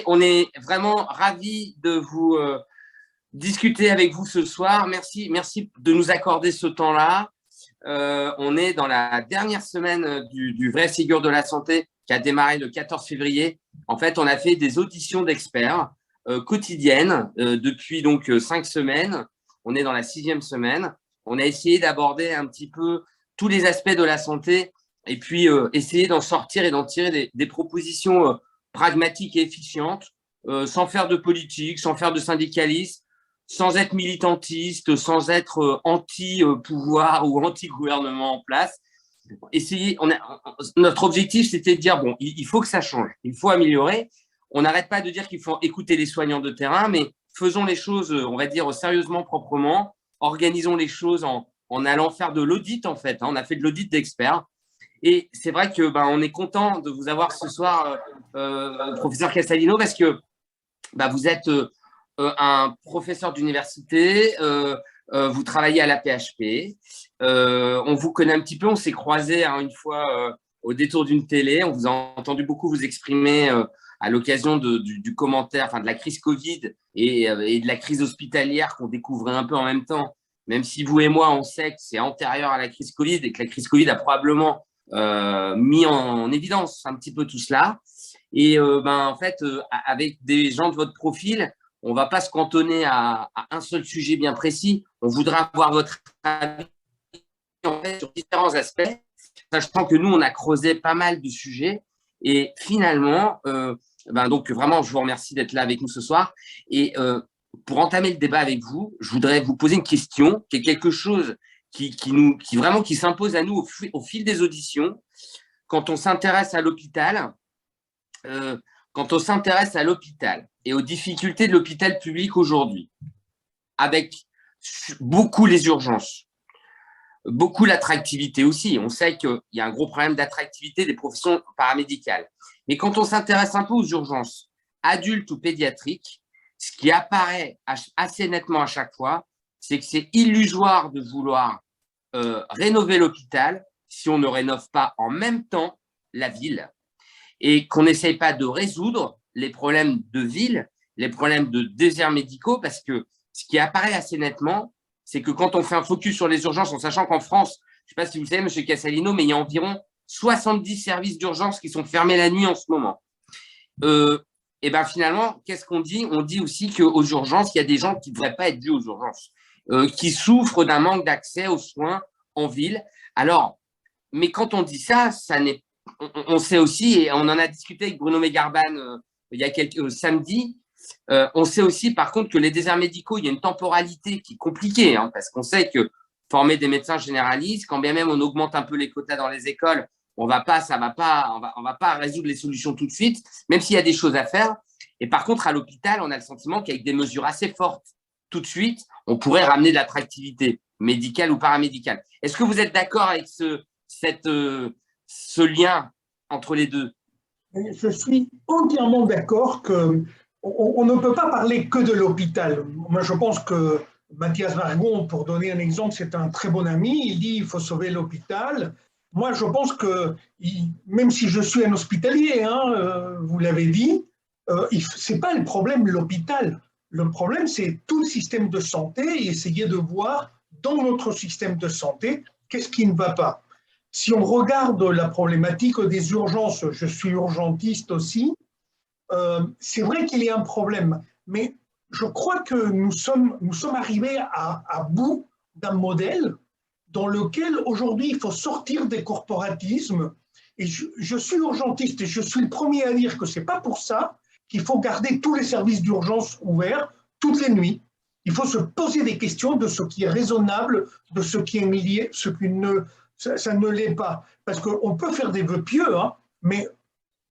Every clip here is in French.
on est vraiment ravis de vous discuter avec vous ce soir. Merci de nous accorder ce temps-là. On est dans la dernière semaine du vrai Ségur de la santé qui a démarré le 14 février. En fait, on a fait des auditions d'experts quotidiennes depuis donc 5 semaines. On est dans la 6e semaine. On a essayé d'aborder un petit peu tous les aspects de la santé et puis essayer d'en sortir et d'en tirer des propositions pragmatiques et efficientes, sans faire de politique, sans faire de syndicalisme, sans être militantiste, sans être anti-pouvoir ou anti-gouvernement en place. Notre objectif, c'était de dire, bon, il faut que ça change, il faut améliorer. On n'arrête pas de dire qu'il faut écouter les soignants de terrain, mais faisons les choses, on va dire, sérieusement, proprement, organisons les choses en allant faire de l'audit, en fait. On a fait de l'audit d'experts. Et c'est vrai que on est content de vous avoir ce soir, professeur Casalino, parce que vous êtes un professeur d'université, vous travaillez à la PHP, on vous connaît un petit peu, on s'est croisés une fois au détour d'une télé, on vous a entendu beaucoup vous exprimer à l'occasion du commentaire, enfin de la crise Covid et de la crise hospitalière qu'on découvrait un peu en même temps, même si vous et moi, on sait que c'est antérieur à la crise Covid et que la crise Covid a probablement mis en évidence un petit peu tout cela. Et en fait, avec des gens de votre profil, on ne va pas se cantonner à un seul sujet bien précis. On voudra avoir votre avis en fait, sur différents aspects, sachant que nous, on a creusé pas mal de sujets. Et finalement, donc vraiment, je vous remercie d'être là avec nous ce soir. Et pour entamer le débat avec vous, je voudrais vous poser une question qui est quelque chose qui s'impose à nous au fil des auditions. Quand on s'intéresse à l'hôpital, et aux difficultés de l'hôpital public aujourd'hui, avec beaucoup les urgences, beaucoup l'attractivité aussi. On sait qu'il y a un gros problème d'attractivité des professions paramédicales. Mais quand on s'intéresse un peu aux urgences, adultes ou pédiatriques, ce qui apparaît assez nettement à chaque fois, c'est que c'est illusoire de vouloir rénover l'hôpital si on ne rénove pas en même temps la ville et qu'on n'essaye pas de résoudre les problèmes de ville, les problèmes de déserts médicaux, parce que ce qui apparaît assez nettement, c'est que quand on fait un focus sur les urgences, en sachant qu'en France, je ne sais pas si vous savez, M. Casalino, mais il y a environ 70 services d'urgence qui sont fermés la nuit en ce moment. Et finalement, qu'est-ce qu'on dit? On dit aussi qu'aux urgences, il y a des gens qui ne devraient pas être vus aux urgences, qui souffrent d'un manque d'accès aux soins en ville. Alors, mais quand on dit ça, on sait aussi, et on en a discuté avec Bruno Megarban il y a samedi, on sait aussi par contre que les déserts médicaux, il y a une temporalité qui est compliquée, parce qu'on sait que former des médecins généralistes, quand bien même on augmente un peu les quotas dans les écoles, on va pas résoudre les solutions tout de suite, même s'il y a des choses à faire. Et par contre, à l'hôpital, on a le sentiment qu'avec des mesures assez fortes, tout de suite, on pourrait ramener de l'attractivité médicale ou paramédicale. Est-ce que vous êtes d'accord avec ce lien entre les deux? Je suis entièrement d'accord qu'on ne peut pas parler que de l'hôpital. Moi, je pense que Mathias Vargon, pour donner un exemple, c'est un très bon ami. Il dit qu'il faut sauver l'hôpital. Moi, je pense que, même si je suis un hospitalier, vous l'avez dit, ce n'est pas le problème de l'hôpital. Le problème, c'est tout le système de santé et essayer de voir dans notre système de santé qu'est-ce qui ne va pas. Si on regarde la problématique des urgences, je suis urgentiste aussi, c'est vrai qu'il y a un problème, mais je crois que nous sommes arrivés à bout d'un modèle dans lequel aujourd'hui il faut sortir des corporatismes. Et je suis urgentiste et je suis le premier à dire que ce n'est pas pour ça qu'il faut garder tous les services d'urgence ouverts toutes les nuits. Il faut se poser des questions de ce qui est raisonnable, de ce qui est lié, ce qui ça ne l'est pas. Parce qu'on peut faire des vœux pieux, mais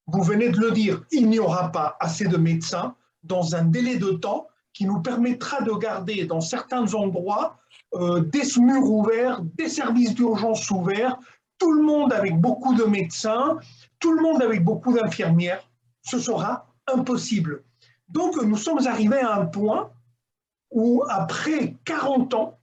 vous venez de le dire, il n'y aura pas assez de médecins dans un délai de temps qui nous permettra de garder dans certains endroits des SMUR ouverts, des services d'urgence ouverts, tout le monde avec beaucoup de médecins, tout le monde avec beaucoup d'infirmières. Ce sera impossible. Donc nous sommes arrivés à un point où après 40 ans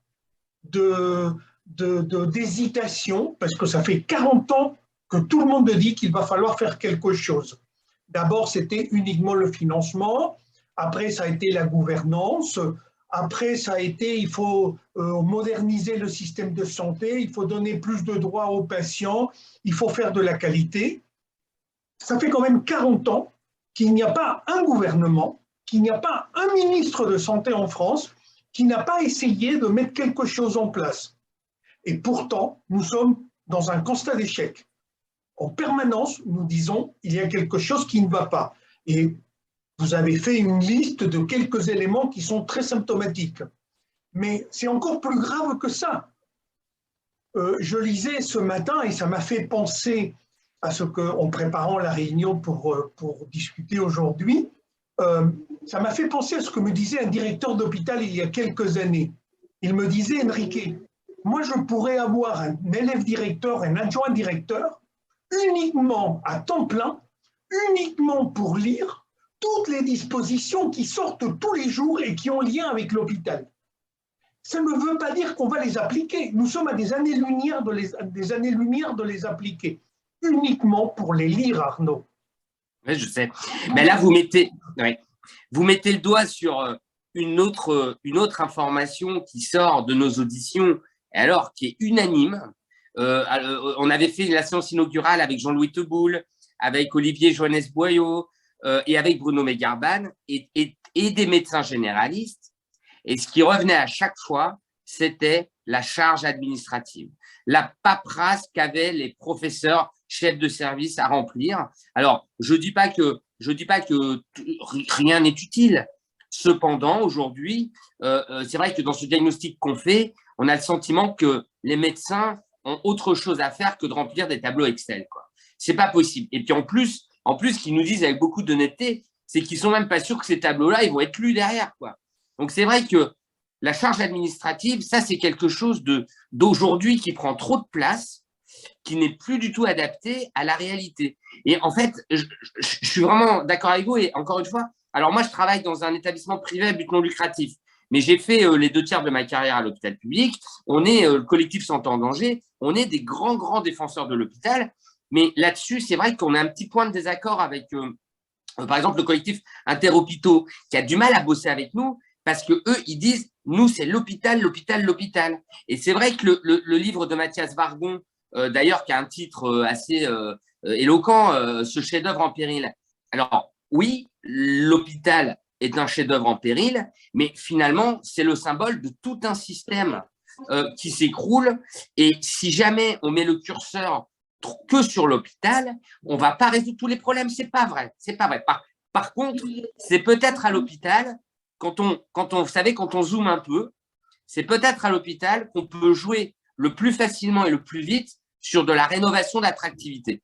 d'hésitation, parce que ça fait 40 ans que tout le monde dit qu'il va falloir faire quelque chose. D'abord, c'était uniquement le financement. Après, ça a été la gouvernance. Après, ça a été, il faut moderniser le système de santé, il faut donner plus de droits aux patients, il faut faire de la qualité. Ça fait quand même 40 ans qu'il n'y a pas un gouvernement, qu'il n'y a pas un ministre de santé en France qui n'a pas essayé de mettre quelque chose en place. Et pourtant, nous sommes dans un constat d'échec. En permanence, nous disons il y a quelque chose qui ne va pas. Et vous avez fait une liste de quelques éléments qui sont très symptomatiques. Mais c'est encore plus grave que ça. Je lisais ce matin et ça m'a fait penser à ce qu'en préparant la réunion pour discuter aujourd'hui, ça m'a fait penser à ce que me disait un directeur d'hôpital il y a quelques années. Il me disait, Enrique, moi je pourrais avoir un élève directeur, un adjoint directeur, uniquement à temps plein, uniquement pour lire toutes les dispositions qui sortent tous les jours et qui ont lien avec l'hôpital. Ça ne veut pas dire qu'on va les appliquer. Nous sommes à des années-lumière de les appliquer. Uniquement pour les lire, Arnaud. Oui, je sais. Mais là, vous mettez le doigt sur une autre information qui sort de nos auditions, alors qui est unanime. On avait fait la séance inaugurale avec Jean-Louis Teboul, avec Olivier Johannes-Boyau et avec Bruno Megarban et des médecins généralistes. Et ce qui revenait à chaque fois, c'était la charge administrative, la paperasse qu'avaient les professeurs chefs de service à remplir. Alors, je dis pas que rien n'est utile. Cependant, aujourd'hui, c'est vrai que dans ce diagnostic qu'on fait, on a le sentiment que les médecins ont autre chose à faire que de remplir des tableaux Excel, quoi. C'est pas possible. Et puis en plus, ce qu'ils nous disent avec beaucoup d'honnêteté, c'est qu'ils sont même pas sûrs que ces tableaux-là, ils vont être lus derrière, quoi. Donc c'est vrai que la charge administrative, ça c'est quelque chose d'aujourd'hui qui prend trop de place, qui n'est plus du tout adapté à la réalité. Et en fait, je suis vraiment d'accord avec vous. Et encore une fois, alors moi je travaille dans un établissement privé à but non lucratif, mais j'ai fait les 2 tiers de ma carrière à l'hôpital public. On est le collectif Santé en danger, on est des grands défenseurs de l'hôpital. Mais là-dessus, c'est vrai qu'on a un petit point de désaccord avec, par exemple, le collectif Interhôpitaux, qui a du mal à bosser avec nous, parce que eux, ils disent, nous, c'est l'hôpital. Et c'est vrai que le livre de Mathias Vargon, d'ailleurs, qui a un titre assez éloquent, ce chef-d'œuvre en péril. Alors, oui, l'hôpital est un chef-d'œuvre en péril, mais finalement, c'est le symbole de tout un système qui s'écroule. Et si jamais on met le curseur que sur l'hôpital, on ne va pas résoudre tous les problèmes. C'est pas vrai. Par contre, c'est peut-être à l'hôpital, vous savez, quand on zoome un peu, c'est peut-être à l'hôpital qu'on peut jouer le plus facilement et le plus vite sur de la rénovation d'attractivité.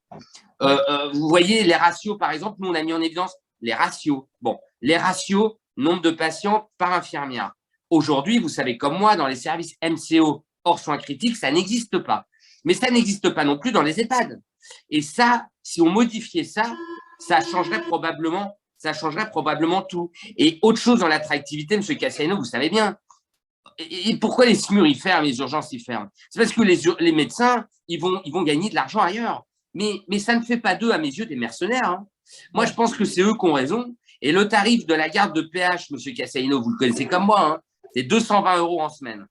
Vous voyez les ratios, par exemple, nous on a mis en évidence les ratios. Bon, les ratios, nombre de patients par infirmière. Aujourd'hui, vous savez comme moi, dans les services MCO hors soins critiques, ça n'existe pas. Mais ça n'existe pas non plus dans les EHPAD. Et ça, si on modifiait ça, ça changerait probablement tout. Et autre chose dans l'attractivité, M. Cassiano, vous savez bien. Et pourquoi les SMUR ils ferment, les urgences ils ferment? C'est parce que les médecins, ils vont gagner de l'argent ailleurs. Mais ça ne fait pas d'eux, à mes yeux, des mercenaires. Hein. Moi, je pense que c'est eux qui ont raison. Et le tarif de la garde de PH, M. Cassiano, vous le connaissez comme moi, hein, c'est 220 € en semaine.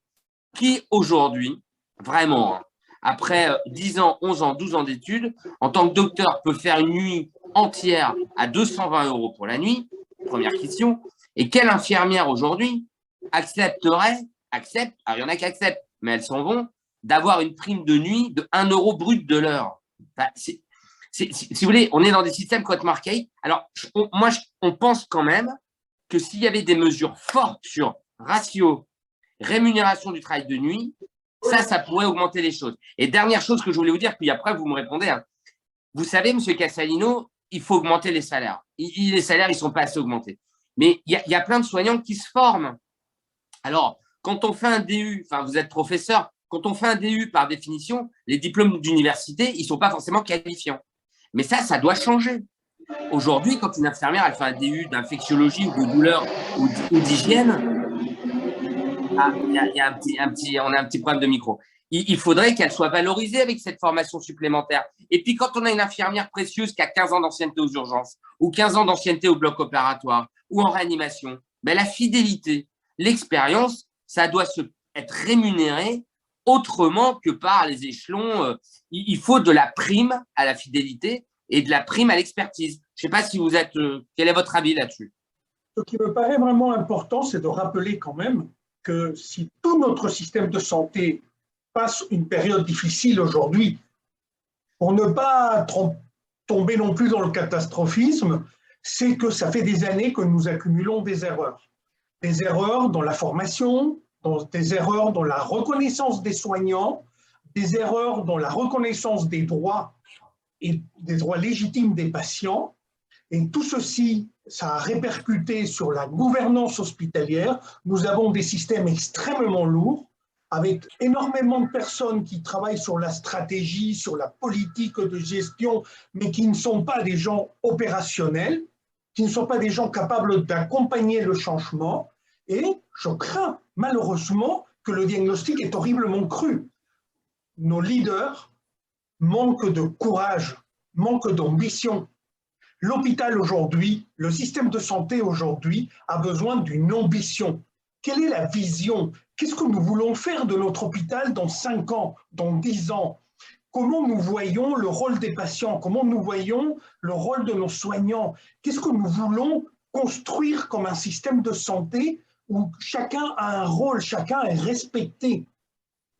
Qui, aujourd'hui, vraiment, hein, après 10 ans, 11 ans, 12 ans d'études, en tant que docteur, peut faire une nuit entière à 220 € pour la nuit? Première question. Et quelle infirmière, aujourd'hui, accepte, alors il y en a qui acceptent, mais elles s'en vont, d'avoir une prime de nuit de 1 € brut de l'heure? Enfin, si vous voulez, on est dans des systèmes complètement archaïques. Alors, on pense quand même que s'il y avait des mesures fortes sur ratio, rémunération du travail de nuit, ça pourrait augmenter les choses. Et dernière chose que je voulais vous dire, puis après, vous me répondez. Hein. Vous savez, M. Casalino, il faut augmenter les salaires. Les salaires, ils ne sont pas assez augmentés. Mais il y a plein de soignants qui se forment. Alors, quand on fait un DU, enfin, vous êtes professeur, quand on fait un DU, par définition, les diplômes d'université, ils ne sont pas forcément qualifiants. Mais ça doit changer. Aujourd'hui, quand une infirmière, elle fait un DU d'infectiologie ou de douleur ou d'hygiène, on a un petit problème de micro. il faudrait qu'elle soit valorisée avec cette formation supplémentaire. Et puis, quand on a une infirmière précieuse qui a 15 ans d'ancienneté aux urgences, ou 15 ans d'ancienneté au bloc opératoire, ou en réanimation, ben, la fidélité, l'expérience, ça doit être rémunéré autrement que par les échelons. Il faut de la prime à la fidélité et de la prime à l'expertise. Je ne sais pas si vous êtes… quel est votre avis là-dessus? Ce qui me paraît vraiment important, c'est de rappeler quand même que si tout notre système de santé passe une période difficile aujourd'hui, pour ne pas tomber non plus dans le catastrophisme, c'est que ça fait des années que nous accumulons des erreurs. Des erreurs dans la formation, des erreurs dans la reconnaissance des soignants, des erreurs dans la reconnaissance des droits et des droits légitimes des patients. Et tout ceci, ça a répercuté sur la gouvernance hospitalière. Nous avons des systèmes extrêmement lourds, avec énormément de personnes qui travaillent sur la stratégie, sur la politique de gestion, mais qui ne sont pas des gens opérationnels, qui ne sont pas des gens capables d'accompagner le changement. Et je crains malheureusement que le diagnostic est horriblement cru. Nos leaders manquent de courage, manquent d'ambition. L'hôpital aujourd'hui, le système de santé aujourd'hui a besoin d'une ambition. Quelle est la vision? Qu'est-ce que nous voulons faire de notre hôpital dans 5 ans, dans 10 ans? Comment nous voyons le rôle des patients? Comment nous voyons le rôle de nos soignants? Qu'est-ce que nous voulons construire comme un système de santé où chacun a un rôle, chacun est respecté?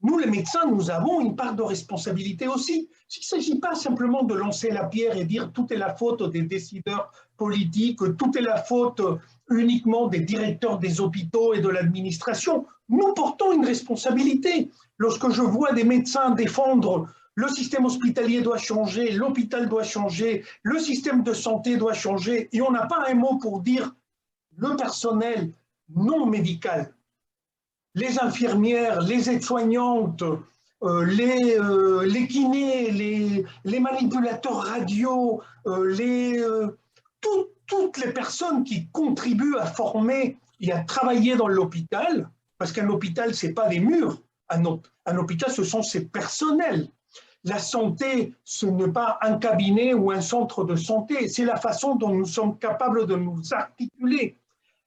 Nous, les médecins, nous avons une part de responsabilité aussi. Il ne s'agit pas simplement de lancer la pierre et dire tout est la faute des décideurs politiques, tout est la faute uniquement des directeurs des hôpitaux et de l'administration. Nous portons une responsabilité. Lorsque je vois des médecins défendre le système hospitalier doit changer, l'hôpital doit changer, le système de santé doit changer, et on n'a pas un mot pour dire le personnel non médical, les infirmières, les aides-soignantes, les kinés, les manipulateurs radio, toutes les personnes qui contribuent à former et à travailler dans l'hôpital, parce qu'un hôpital, ce n'est pas des murs, un hôpital, ce sont ses personnels. La santé, ce n'est pas un cabinet ou un centre de santé, c'est la façon dont nous sommes capables de nous articuler.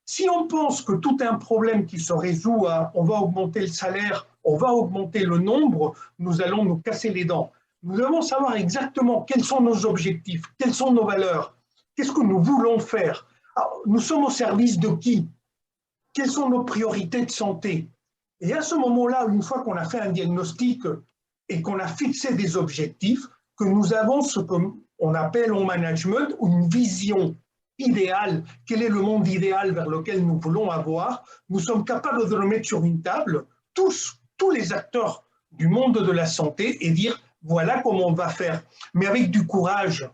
Si on pense que tout est un problème qui se résout à on va augmenter le salaire, on va augmenter le nombre, nous allons nous casser les dents. Nous devons savoir exactement quels sont nos objectifs, quelles sont nos valeurs, qu'est-ce que nous voulons faire. Alors, nous sommes au service de qui? Quelles sont nos priorités de santé? Et à ce moment-là, une fois qu'on a fait un diagnostic et qu'on a fixé des objectifs, que nous avons ce qu'on appelle en management une vision idéal, quel est le monde idéal vers lequel nous voulons avoir, nous sommes capables de le mettre sur une table, tous les acteurs du monde de la santé, et dire voilà comment on va faire, mais avec du courage.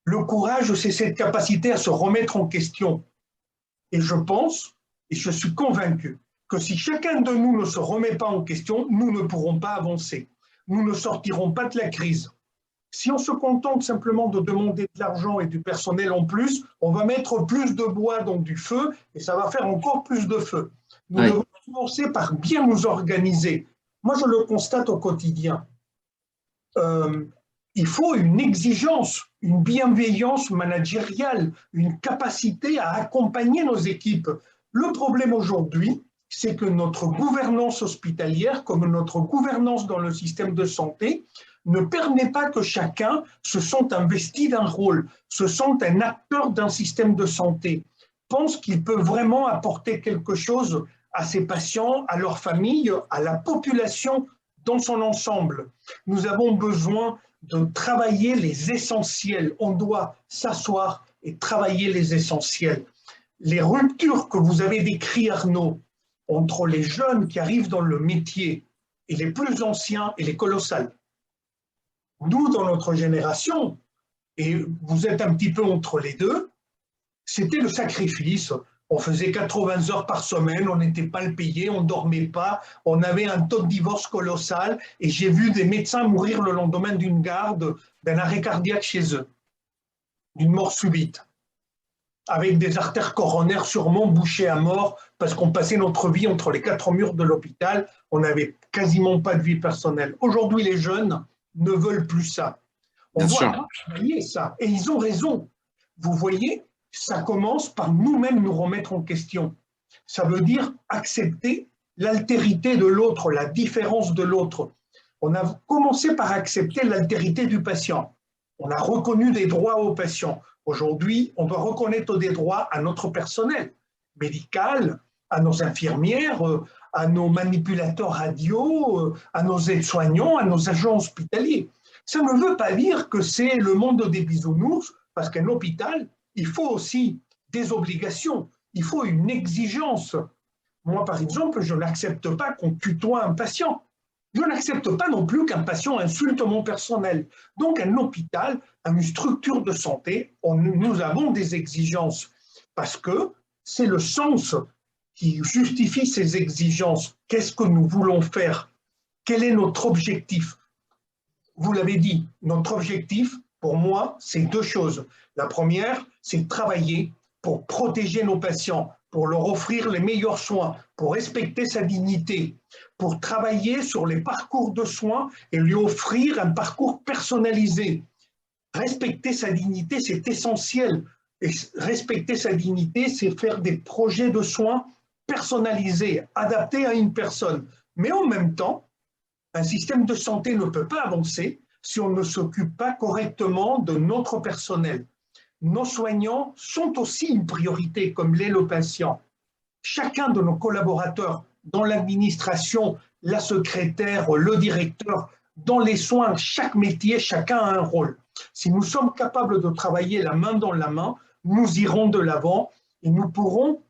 Le courage, c'est cette capacité à se remettre en question. Et je pense, et je suis convaincu, que si chacun de nous ne se remet pas en question, nous ne pourrons pas avancer. Nous ne sortirons pas de la crise. Si on se contente simplement de demander de l'argent et du personnel en plus, on va mettre plus de bois dans du feu et ça va faire encore plus de feu. Nous devons commencer par bien nous organiser. Moi, je le constate au quotidien. Il faut une exigence, une bienveillance managériale, une capacité à accompagner nos équipes. Le problème aujourd'hui, c'est que notre gouvernance hospitalière, comme notre gouvernance dans le système de santé, ne permet pas que chacun se sente investi d'un rôle, se sente un acteur d'un système de santé, pense qu'il peut vraiment apporter quelque chose à ses patients, à leurs familles, à la population dans son ensemble. Nous avons besoin de travailler les essentiels. On doit s'asseoir et travailler les essentiels. Les ruptures que vous avez décrites, Arnaud, entre les jeunes qui arrivent dans le métier et les plus anciens, et les colossales. Nous, dans notre génération, et vous êtes un petit peu entre les deux, c'était le sacrifice. On faisait 80 heures par semaine, on n'était pas le payé, on ne dormait pas, on avait un taux de divorce colossal, et j'ai vu des médecins mourir le lendemain d'une garde, d'un arrêt cardiaque chez eux, d'une mort subite. avec des artères coronaires sûrement bouchées à mort, parce qu'on passait notre vie entre les quatre murs de l'hôpital, on n'avait quasiment pas de vie personnelle. Aujourd'hui, les jeunes ne veulent plus ça. On Bien doit sûr. travailler ça, et ils ont raison. Vous voyez, ça commence par nous-mêmes nous remettre en question. Ça veut dire accepter l'altérité de l'autre, la différence de l'autre. On a commencé par accepter l'altérité du patient. On a reconnu des droits aux patients. Aujourd'hui, on doit reconnaître des droits à notre personnel médical, à nos infirmières, à nos manipulateurs radio, à nos aides-soignants, à nos agents hospitaliers. Ça ne veut pas dire que c'est le monde des bisounours, parce qu'un hôpital, il faut aussi des obligations, il faut une exigence. Moi, par exemple, je n'accepte pas qu'on tutoie un patient. Je n'accepte pas non plus qu'un patient insulte mon personnel. Donc, un hôpital, une structure de santé, nous avons des exigences parce que c'est le sens qui justifie ces exigences. Qu'est-ce que nous voulons faire? Quel est notre objectif? Vous l'avez dit, notre objectif, pour moi, c'est deux choses. La première, c'est travailler pour protéger nos patients, pour leur offrir les meilleurs soins, pour respecter sa dignité, pour travailler sur les parcours de soins et lui offrir un parcours personnalisé. Respecter sa dignité, c'est essentiel. Et respecter sa dignité, c'est faire des projets de soins personnalisés, adaptés à une personne. Mais en même temps, un système de santé ne peut pas avancer si on ne s'occupe pas correctement de notre personnel. Nos soignants sont aussi une priorité, comme l'est le patient. Chacun de nos collaborateurs dans l'administration, la secrétaire, le directeur, dans les soins, chaque métier, chacun a un rôle. Si nous sommes capables de travailler la main dans la main, nous irons de l'avant et nous pourrons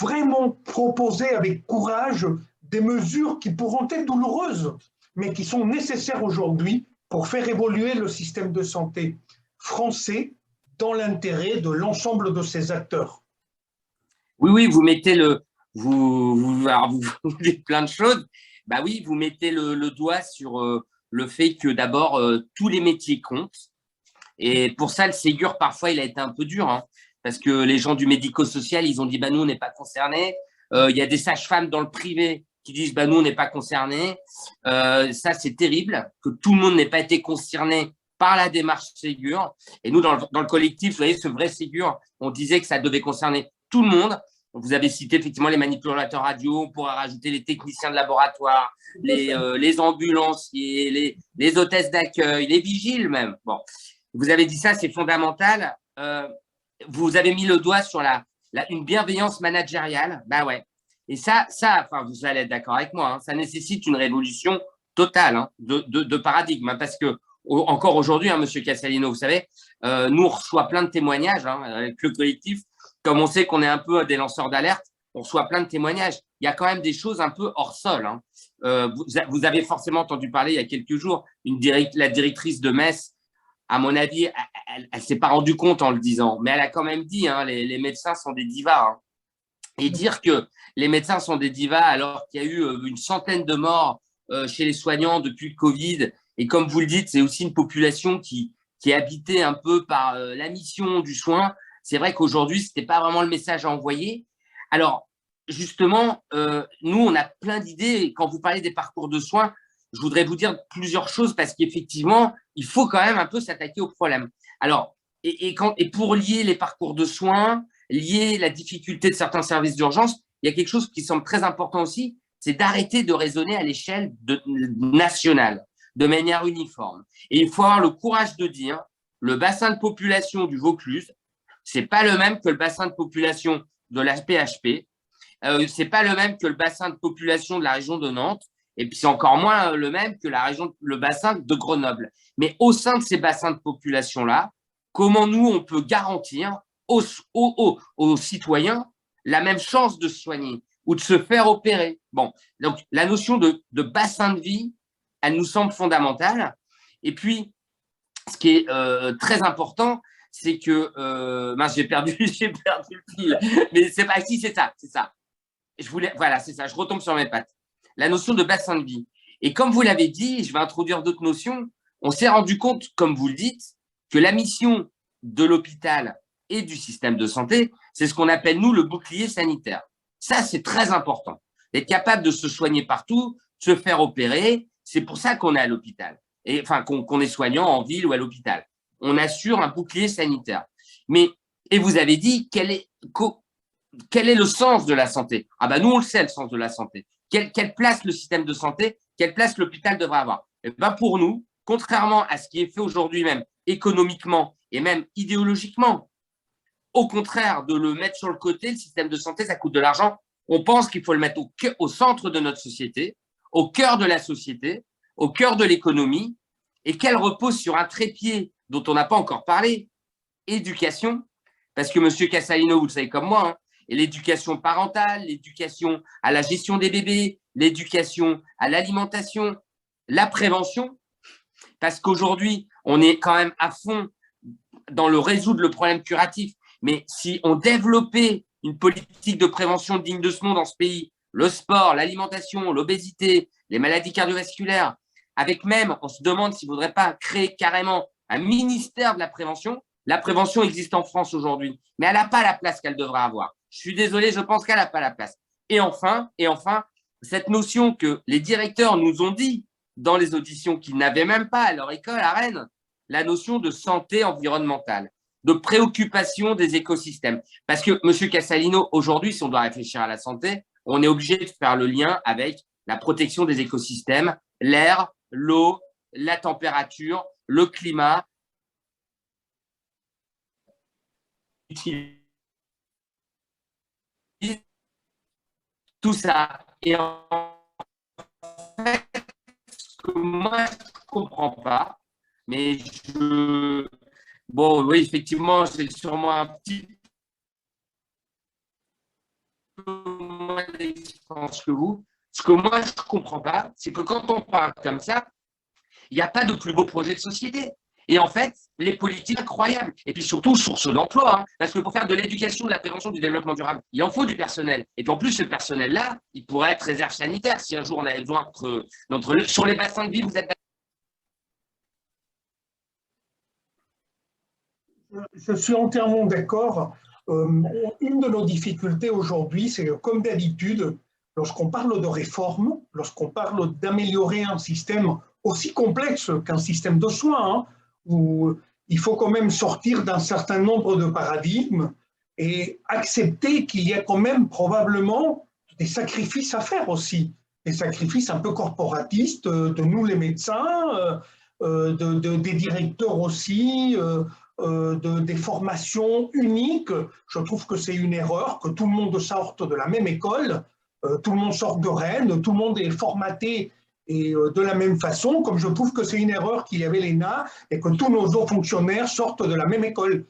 vraiment proposer avec courage des mesures qui pourront être douloureuses, mais qui sont nécessaires aujourd'hui pour faire évoluer le système de santé français dans l'intérêt de l'ensemble de ses acteurs. Oui, oui, vous mettez alors vous dites plein de choses. Bah oui, vous mettez le doigt sur le fait que d'abord, tous les métiers comptent. Et pour ça, le Ségur, parfois, il a été un peu dur, hein, parce que les gens du médico-social, ils ont dit, bah, nous, on n'est pas concernés. Il y a des sages-femmes dans le privé qui disent, bah, nous, on n'est pas concernés. Ça, c'est terrible, que tout le monde n'ait pas été concerné par la démarche Ségur. Et nous, dans le collectif, vous voyez, ce vrai Ségur, on disait que ça devait concerner tout le monde. Vous avez cité effectivement les manipulateurs radio, on pourra rajouter les techniciens de laboratoire, les ambulanciers, les hôtesses d'accueil, les vigiles même. Bon, vous avez dit ça, c'est fondamental. Vous avez mis le doigt sur une bienveillance managériale. Ben ouais. Et ça, enfin, vous allez être d'accord avec moi, hein, ça nécessite une révolution totale, hein, de paradigme, hein, parce que encore aujourd'hui, hein, Monsieur Casalino, vous savez, nous on reçoit plein de témoignages, hein, avec le collectif. Comme on sait qu'on est un peu des lanceurs d'alerte, on reçoit plein de témoignages. Il y a quand même des choses un peu hors sol, hein. Vous avez forcément entendu parler il y a quelques jours, la directrice de Metz, à mon avis, elle ne s'est pas rendue compte en le disant, mais elle a quand même dit, hein, les médecins sont des divas, hein. Et dire que les médecins sont des divas alors qu'il y a eu une centaine de morts chez les soignants depuis le Covid, et comme vous le dites, c'est aussi une population qui est habitée un peu par la mission du soin. C'est vrai qu'aujourd'hui, ce n'était pas vraiment le message à envoyer. Alors, justement, nous, on a plein d'idées. Quand vous parlez des parcours de soins, je voudrais vous dire plusieurs choses parce qu'effectivement, il faut quand même un peu s'attaquer au problème. Alors, et pour lier les parcours de soins, lier la difficulté de certains services d'urgence, il y a quelque chose qui semble très important aussi, c'est d'arrêter de raisonner à l'échelle nationale, de manière uniforme. Et il faut avoir le courage de dire, le bassin de population du Vaucluse, c'est pas le même que le bassin de population de la PHP, c'est pas le même que le bassin de population de la région de Nantes, et puis c'est encore moins le même que le bassin de Grenoble. Mais au sein de ces bassins de population-là, comment nous, on peut garantir aux citoyens la même chance de se soigner ou de se faire opérer? Bon, donc la notion de bassin de vie, elle nous semble fondamentale. Et puis, ce qui est très important, c'est que mince, j'ai perdu le fil, mais c'est pas si, c'est ça. Voilà, c'est ça. Je retombe sur mes pattes. La notion de bassin de vie. Et comme vous l'avez dit, je vais introduire d'autres notions. On s'est rendu compte, comme vous le dites, que la mission de l'hôpital, et du système de santé, c'est ce qu'on appelle, nous, le bouclier sanitaire. Ça, c'est très important. Être capable de se soigner partout, se faire opérer, c'est pour ça qu'on est à l'hôpital. Et enfin, qu'on est soignant en ville ou à l'hôpital. On assure un bouclier sanitaire. Mais, et vous avez dit, quel est le sens de la santé? Ah ben, nous, on le sait, le sens de la santé. Quelle place le système de santé, quelle place l'hôpital devrait avoir? Et ben, pour nous, contrairement à ce qui est fait aujourd'hui même économiquement et même idéologiquement, au contraire de le mettre sur le côté, le système de santé, ça coûte de l'argent. On pense qu'il faut le mettre au centre de notre société, au cœur de la société, au cœur de l'économie, et qu'elle repose sur un trépied dont on n'a pas encore parlé, éducation, parce que M. Casalino, vous le savez comme moi, hein, et l'éducation parentale, l'éducation à la gestion des bébés, l'éducation à l'alimentation, la prévention, parce qu'aujourd'hui, on est quand même à fond dans le résoudre le problème curatif. Mais si on développait une politique de prévention digne de ce nom dans ce pays, le sport, l'alimentation, l'obésité, les maladies cardiovasculaires, avec même, on se demande s'il ne faudrait pas créer carrément un ministère de la prévention. La prévention existe en France aujourd'hui, mais elle n'a pas la place qu'elle devrait avoir. Je suis désolé, je pense qu'elle n'a pas la place. Et enfin, cette notion que les directeurs nous ont dit dans les auditions qu'ils n'avaient même pas à leur école à Rennes, la notion de santé environnementale, de préoccupation des écosystèmes. Parce que, M. Casalino, aujourd'hui, si on doit réfléchir à la santé, on est obligé de faire le lien avec la protection des écosystèmes, l'air, l'eau, la température, le climat. Tout ça. Et en fait, ce que moi, je ne comprends pas, mais bon, oui, effectivement, j'ai sûrement un petit peu moins d'expérience que vous. Ce que moi, je ne comprends pas, c'est que quand on parle comme ça, il n'y a pas de plus beau projet de société. Et en fait, les politiques incroyables. Et puis surtout, source d'emploi. Hein, parce que pour faire de l'éducation, de la prévention, du développement durable, il en faut du personnel. Et puis en plus, ce personnel-là, il pourrait être réserve sanitaire si un jour on avait besoin sur les bassins de vie, vous êtes. Je suis entièrement d'accord. Une de nos difficultés aujourd'hui, c'est que, comme d'habitude, lorsqu'on parle de réforme, lorsqu'on parle d'améliorer un système aussi complexe qu'un système de soins, hein, où il faut quand même sortir d'un certain nombre de paradigmes et accepter qu'il y a quand même probablement des sacrifices à faire aussi, des sacrifices un peu corporatistes de nous les médecins, des directeurs aussi, des formations uniques. Je trouve que c'est une erreur, que tout le monde sorte de la même école, tout le monde sort de Rennes, tout le monde est formaté et de la même façon, comme je trouve que c'est une erreur qu'il y avait l'ENA et que tous nos hauts fonctionnaires sortent de la même école.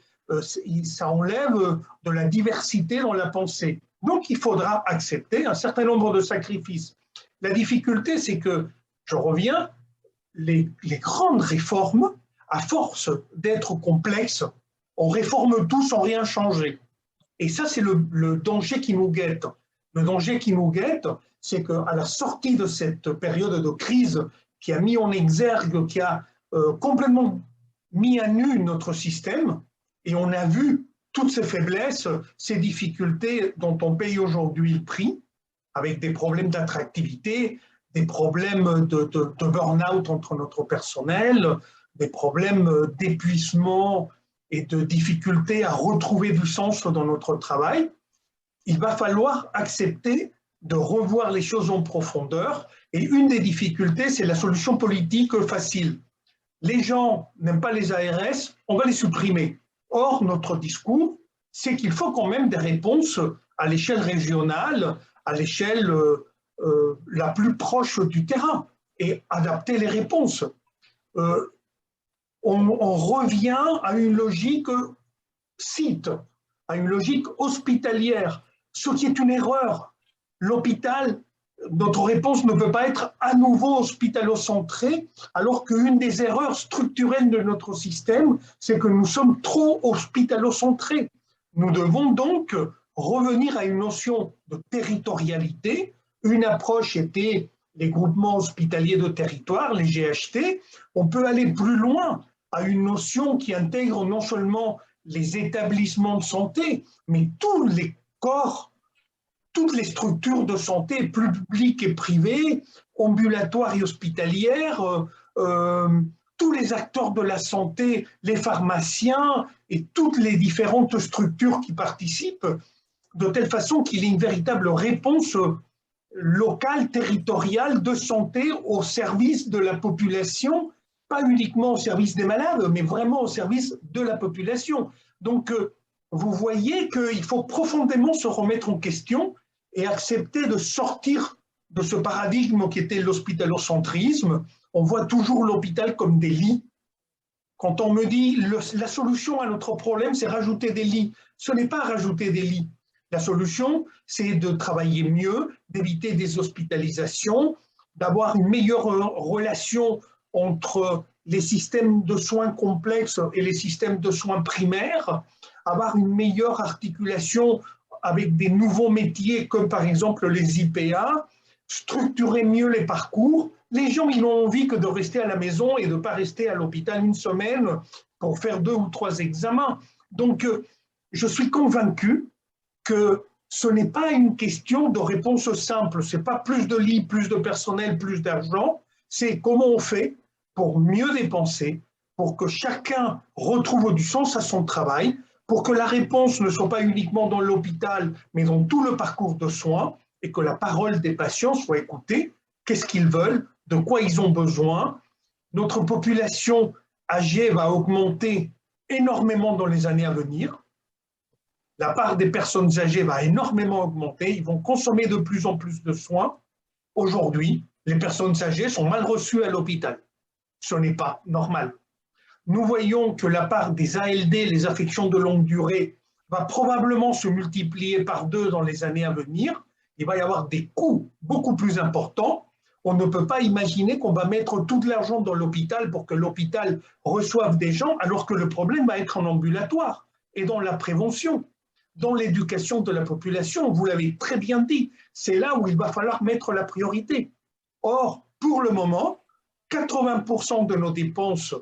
Ça enlève de la diversité dans la pensée. Donc il faudra accepter un certain nombre de sacrifices. La difficulté, c'est que, je reviens, les grandes réformes, à force d'être complexes, on réforme tout sans rien changer. Et ça, c'est le danger qui nous guette. Le danger qui nous guette, c'est qu'à la sortie de cette période de crise qui a mis en exergue, qui a complètement mis à nu notre système, et on a vu toutes ces faiblesses, ces difficultés dont on paye aujourd'hui le prix, avec des problèmes d'attractivité, des problèmes de burn-out entre notre personnel, des problèmes d'épuisement et de difficulté à retrouver du sens dans notre travail. Il va falloir accepter de revoir les choses en profondeur. Et une des difficultés, c'est la solution politique facile. Les gens n'aiment pas les ARS, on va les supprimer. Or, notre discours, c'est qu'il faut quand même des réponses à l'échelle régionale, à l'échelle la plus proche du terrain, et adapter les réponses. On revient à une logique site, à une logique hospitalière, ce qui est une erreur. L'hôpital, notre réponse ne peut pas être à nouveau hospitalo-centrée, alors qu'une des erreurs structurelles de notre système, c'est que nous sommes trop hospitalo-centrés. Nous devons donc revenir à une notion de territorialité. Une approche était les groupements hospitaliers de territoire, les GHT. On peut aller plus loin à une notion qui intègre non seulement les établissements de santé, mais tous les corps, toutes les structures de santé, publiques et privées, ambulatoires et hospitalières, tous les acteurs de la santé, les pharmaciens et toutes les différentes structures qui participent, de telle façon qu'il y ait une véritable réponse locale, territoriale de santé au service de la population, pas uniquement au service des malades, mais vraiment au service de la population. Donc, vous voyez qu'il faut profondément se remettre en question et accepter de sortir de ce paradigme qui était l'hospitalocentrisme. On voit toujours l'hôpital comme des lits. Quand on me dit la solution à notre problème, c'est rajouter des lits, ce n'est pas rajouter des lits. La solution, c'est de travailler mieux, d'éviter des hospitalisations, d'avoir une meilleure relation entre les systèmes de soins complexes et les systèmes de soins primaires, avoir une meilleure articulation avec des nouveaux métiers comme par exemple les IPA, structurer mieux les parcours. Les gens, ils n'ont envie que de rester à la maison et de ne pas rester à l'hôpital une semaine pour faire 2 ou 3 examens. Donc, je suis convaincu que ce n'est pas une question de réponse simple. Ce n'est pas plus de lits, plus de personnel, plus d'argent. C'est comment on fait pour mieux dépenser, pour que chacun retrouve du sens à son travail, pour que la réponse ne soit pas uniquement dans l'hôpital, mais dans tout le parcours de soins, et que la parole des patients soit écoutée. Qu'est-ce qu'ils veulent? De quoi ils ont besoin? Notre population âgée va augmenter énormément dans les années à venir. La part des personnes âgées va énormément augmenter. Ils vont consommer de plus en plus de soins. Aujourd'hui, les personnes âgées sont mal reçues à l'hôpital. Ce n'est pas normal. Nous voyons que la part des ALD, les affections de longue durée, va probablement se multiplier par 2 dans les années à venir. Il va y avoir des coûts beaucoup plus importants. On ne peut pas imaginer qu'on va mettre tout l'argent dans l'hôpital pour que l'hôpital reçoive des gens, alors que le problème va être en ambulatoire et dans la prévention, dans l'éducation de la population. Vous l'avez très bien dit, c'est là où il va falloir mettre la priorité. Or, pour le moment, 80% de nos dépenses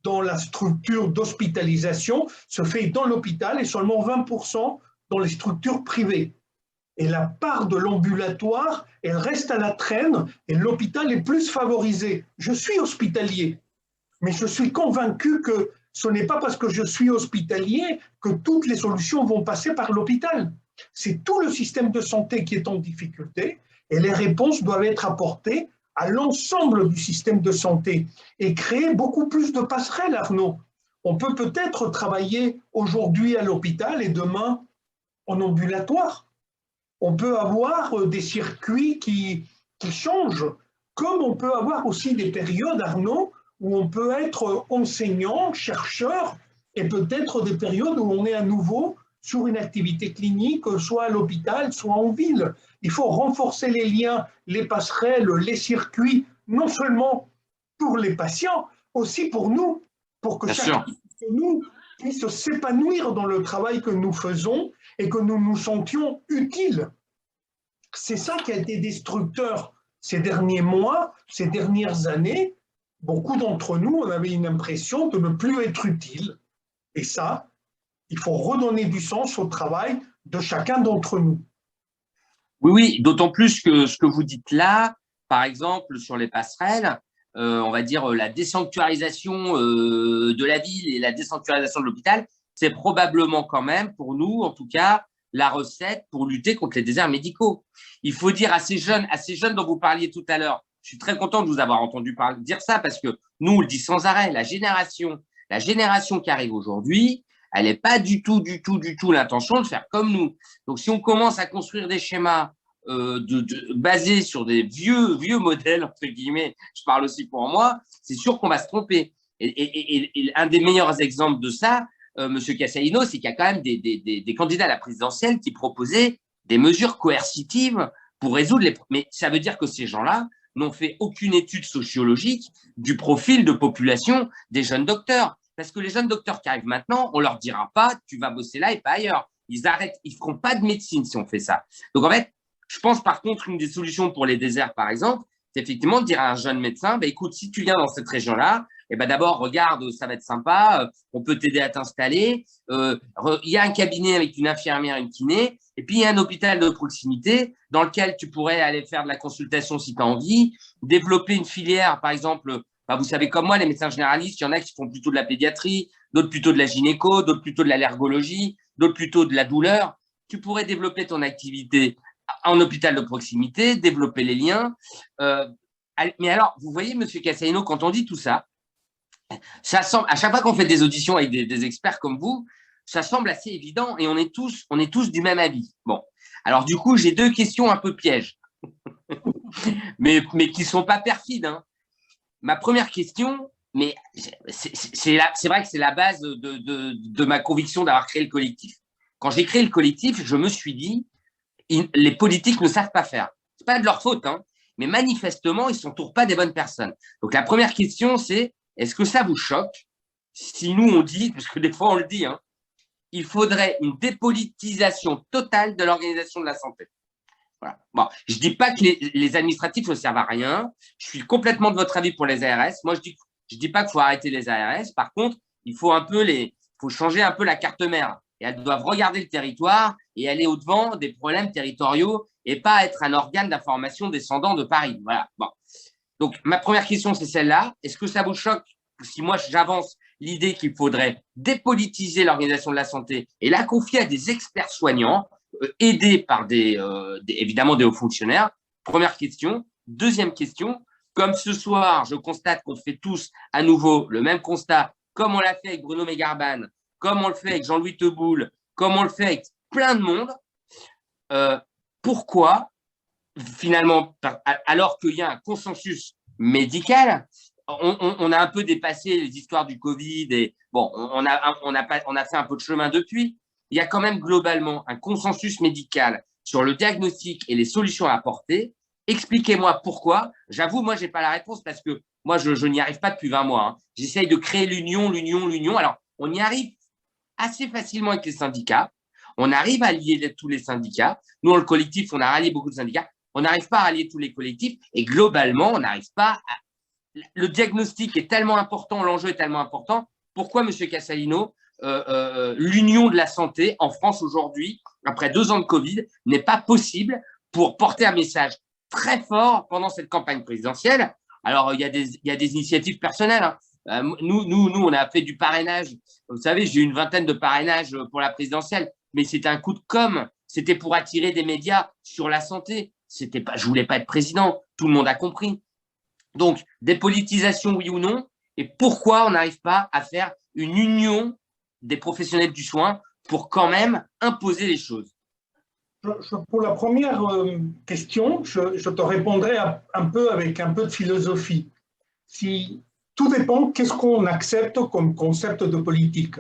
dans la structure d'hospitalisation se fait dans l'hôpital et seulement 20% dans les structures privées. Et la part de l'ambulatoire, elle reste à la traîne et l'hôpital est plus favorisé. Je suis hospitalier, mais je suis convaincu que ce n'est pas parce que je suis hospitalier que toutes les solutions vont passer par l'hôpital. C'est tout le système de santé qui est en difficulté et les réponses doivent être apportées à l'ensemble du système de santé et créer beaucoup plus de passerelles, Arnaud. On peut peut-être travailler aujourd'hui à l'hôpital et demain en ambulatoire. On peut avoir des circuits qui changent, comme on peut avoir aussi des périodes, Arnaud, où on peut être enseignant, chercheur, et peut-être des périodes où on est à nouveau sur une activité clinique, soit à l'hôpital, soit en ville. Il faut renforcer les liens, les passerelles, les circuits, non seulement pour les patients, aussi pour nous, pour que chacun de nous puisse s'épanouir dans le travail que nous faisons et que nous nous sentions utiles. C'est ça qui a été destructeur ces derniers mois, ces dernières années. Beaucoup d'entre nous, on avait une impression de ne plus être utile. Et ça, il faut redonner du sens au travail de chacun d'entre nous. Oui, oui, d'autant plus que ce que vous dites là, par exemple, sur les passerelles, on va dire la désanctuarisation de la ville et la désanctuarisation de l'hôpital, c'est probablement quand même, pour nous, en tout cas, la recette pour lutter contre les déserts médicaux. Il faut dire à ces jeunes dont vous parliez tout à l'heure, je suis très content de vous avoir entendu dire ça parce que nous, on le dit sans arrêt, la génération qui arrive aujourd'hui, elle n'est pas du tout l'intention de faire comme nous. Donc, si on commence à construire des schémas basés sur des vieux modèles, entre guillemets, je parle aussi pour moi, c'est sûr qu'on va se tromper. Et un des meilleurs exemples de ça, Monsieur Castellino, c'est qu'il y a quand même des candidats à la présidentielle qui proposaient des mesures coercitives pour résoudre les problèmes. Mais ça veut dire que ces gens-là n'ont fait aucune étude sociologique du profil de population des jeunes docteurs. Parce que les jeunes docteurs qui arrivent maintenant, on leur dira pas tu vas bosser là et pas ailleurs. Ils arrêtent, ils feront pas de médecine si on fait ça. Donc en fait, je pense par contre une des solutions pour les déserts, par exemple, c'est effectivement de dire à un jeune médecin, bah, écoute, si tu viens dans cette région-là, Eh ben d'abord, regarde, ça va être sympa, on peut t'aider à t'installer. Il y a un cabinet avec une infirmière, une kiné, et puis il y a un hôpital de proximité dans lequel tu pourrais aller faire de la consultation si tu as envie, développer une filière, par exemple, vous savez comme moi, les médecins généralistes, il y en a qui font plutôt de la pédiatrie, d'autres plutôt de la gynéco, d'autres plutôt de l'allergologie, d'autres plutôt de la douleur. Tu pourrais développer ton activité en hôpital de proximité, développer les liens. Mais alors, vous voyez, Monsieur Castellino, quand on dit tout ça, ça semble, à chaque fois qu'on fait des auditions avec des experts comme vous, ça semble assez évident et on est tous du même avis. Bon, alors du coup, j'ai deux questions un peu pièges, mais qui ne sont pas perfides, hein. Ma première question, mais c'est vrai que c'est la base de ma conviction d'avoir créé le collectif. Quand j'ai créé le collectif, je me suis dit, les politiques ne savent pas faire. Ce n'est pas de leur faute, hein, mais manifestement, ils ne s'entourent pas des bonnes personnes. Donc la première question, c'est, est-ce que ça vous choque si nous, on dit, parce que des fois, on le dit, hein, il faudrait une dépolitisation totale de l'organisation de la santé. Voilà. Bon, je ne dis pas que les administratifs ne servent à rien. Je suis complètement de votre avis pour les ARS. Moi, je dis pas qu'il faut arrêter les ARS. Par contre, il faut faut changer un peu la carte mère. Et elles doivent regarder le territoire et aller au-devant des problèmes territoriaux et pas être un organe d'information descendant de Paris. Voilà. Bon. Donc, ma première question, c'est celle-là. Est-ce que ça vous choque si moi, j'avance l'idée qu'il faudrait dépolitiser l'organisation de la santé et la confier à des experts soignants aidés par évidemment des hauts fonctionnaires? Première question. Deuxième question, comme ce soir, je constate qu'on fait tous à nouveau le même constat, comme on l'a fait avec Bruno Mégarban, comme on le fait avec Jean-Louis Teboul, comme on le fait avec plein de monde, pourquoi, finalement, alors qu'il y a un consensus médical, on a un peu dépassé les histoires du Covid et bon, on a fait un peu de chemin depuis. Il y a quand même globalement un consensus médical sur le diagnostic et les solutions à apporter. Expliquez-moi pourquoi. J'avoue, moi, je n'ai pas la réponse parce que moi, je n'y arrive pas depuis 20 mois. Hein. J'essaye de créer l'union. Alors, on y arrive assez facilement avec les syndicats. On arrive à lier tous les syndicats. Nous, dans le collectif, on a rallié beaucoup de syndicats. On n'arrive pas à rallier tous les collectifs et globalement, on n'arrive pas à… Le diagnostic est tellement important, l'enjeu est tellement important. Pourquoi, Monsieur Castellino, l'union de la santé en France aujourd'hui, après 2 ans de Covid, n'est pas possible pour porter un message très fort pendant cette campagne présidentielle? Alors, il y a des initiatives personnelles. Hein. Nous, on a fait du parrainage. Vous savez, j'ai eu une vingtaine de parrainages pour la présidentielle, mais c'était un coup de com'. C'était pour attirer des médias sur la santé. Je ne voulais pas être président. Tout le monde a compris. Donc, dépolitisation, oui ou non? Et pourquoi on n'arrive pas à faire une union des professionnels du soin pour quand même imposer les choses? Pour la première question, je te répondrai un peu avec un peu de philosophie. Tout dépend qu'est-ce qu'on accepte comme concept de politique.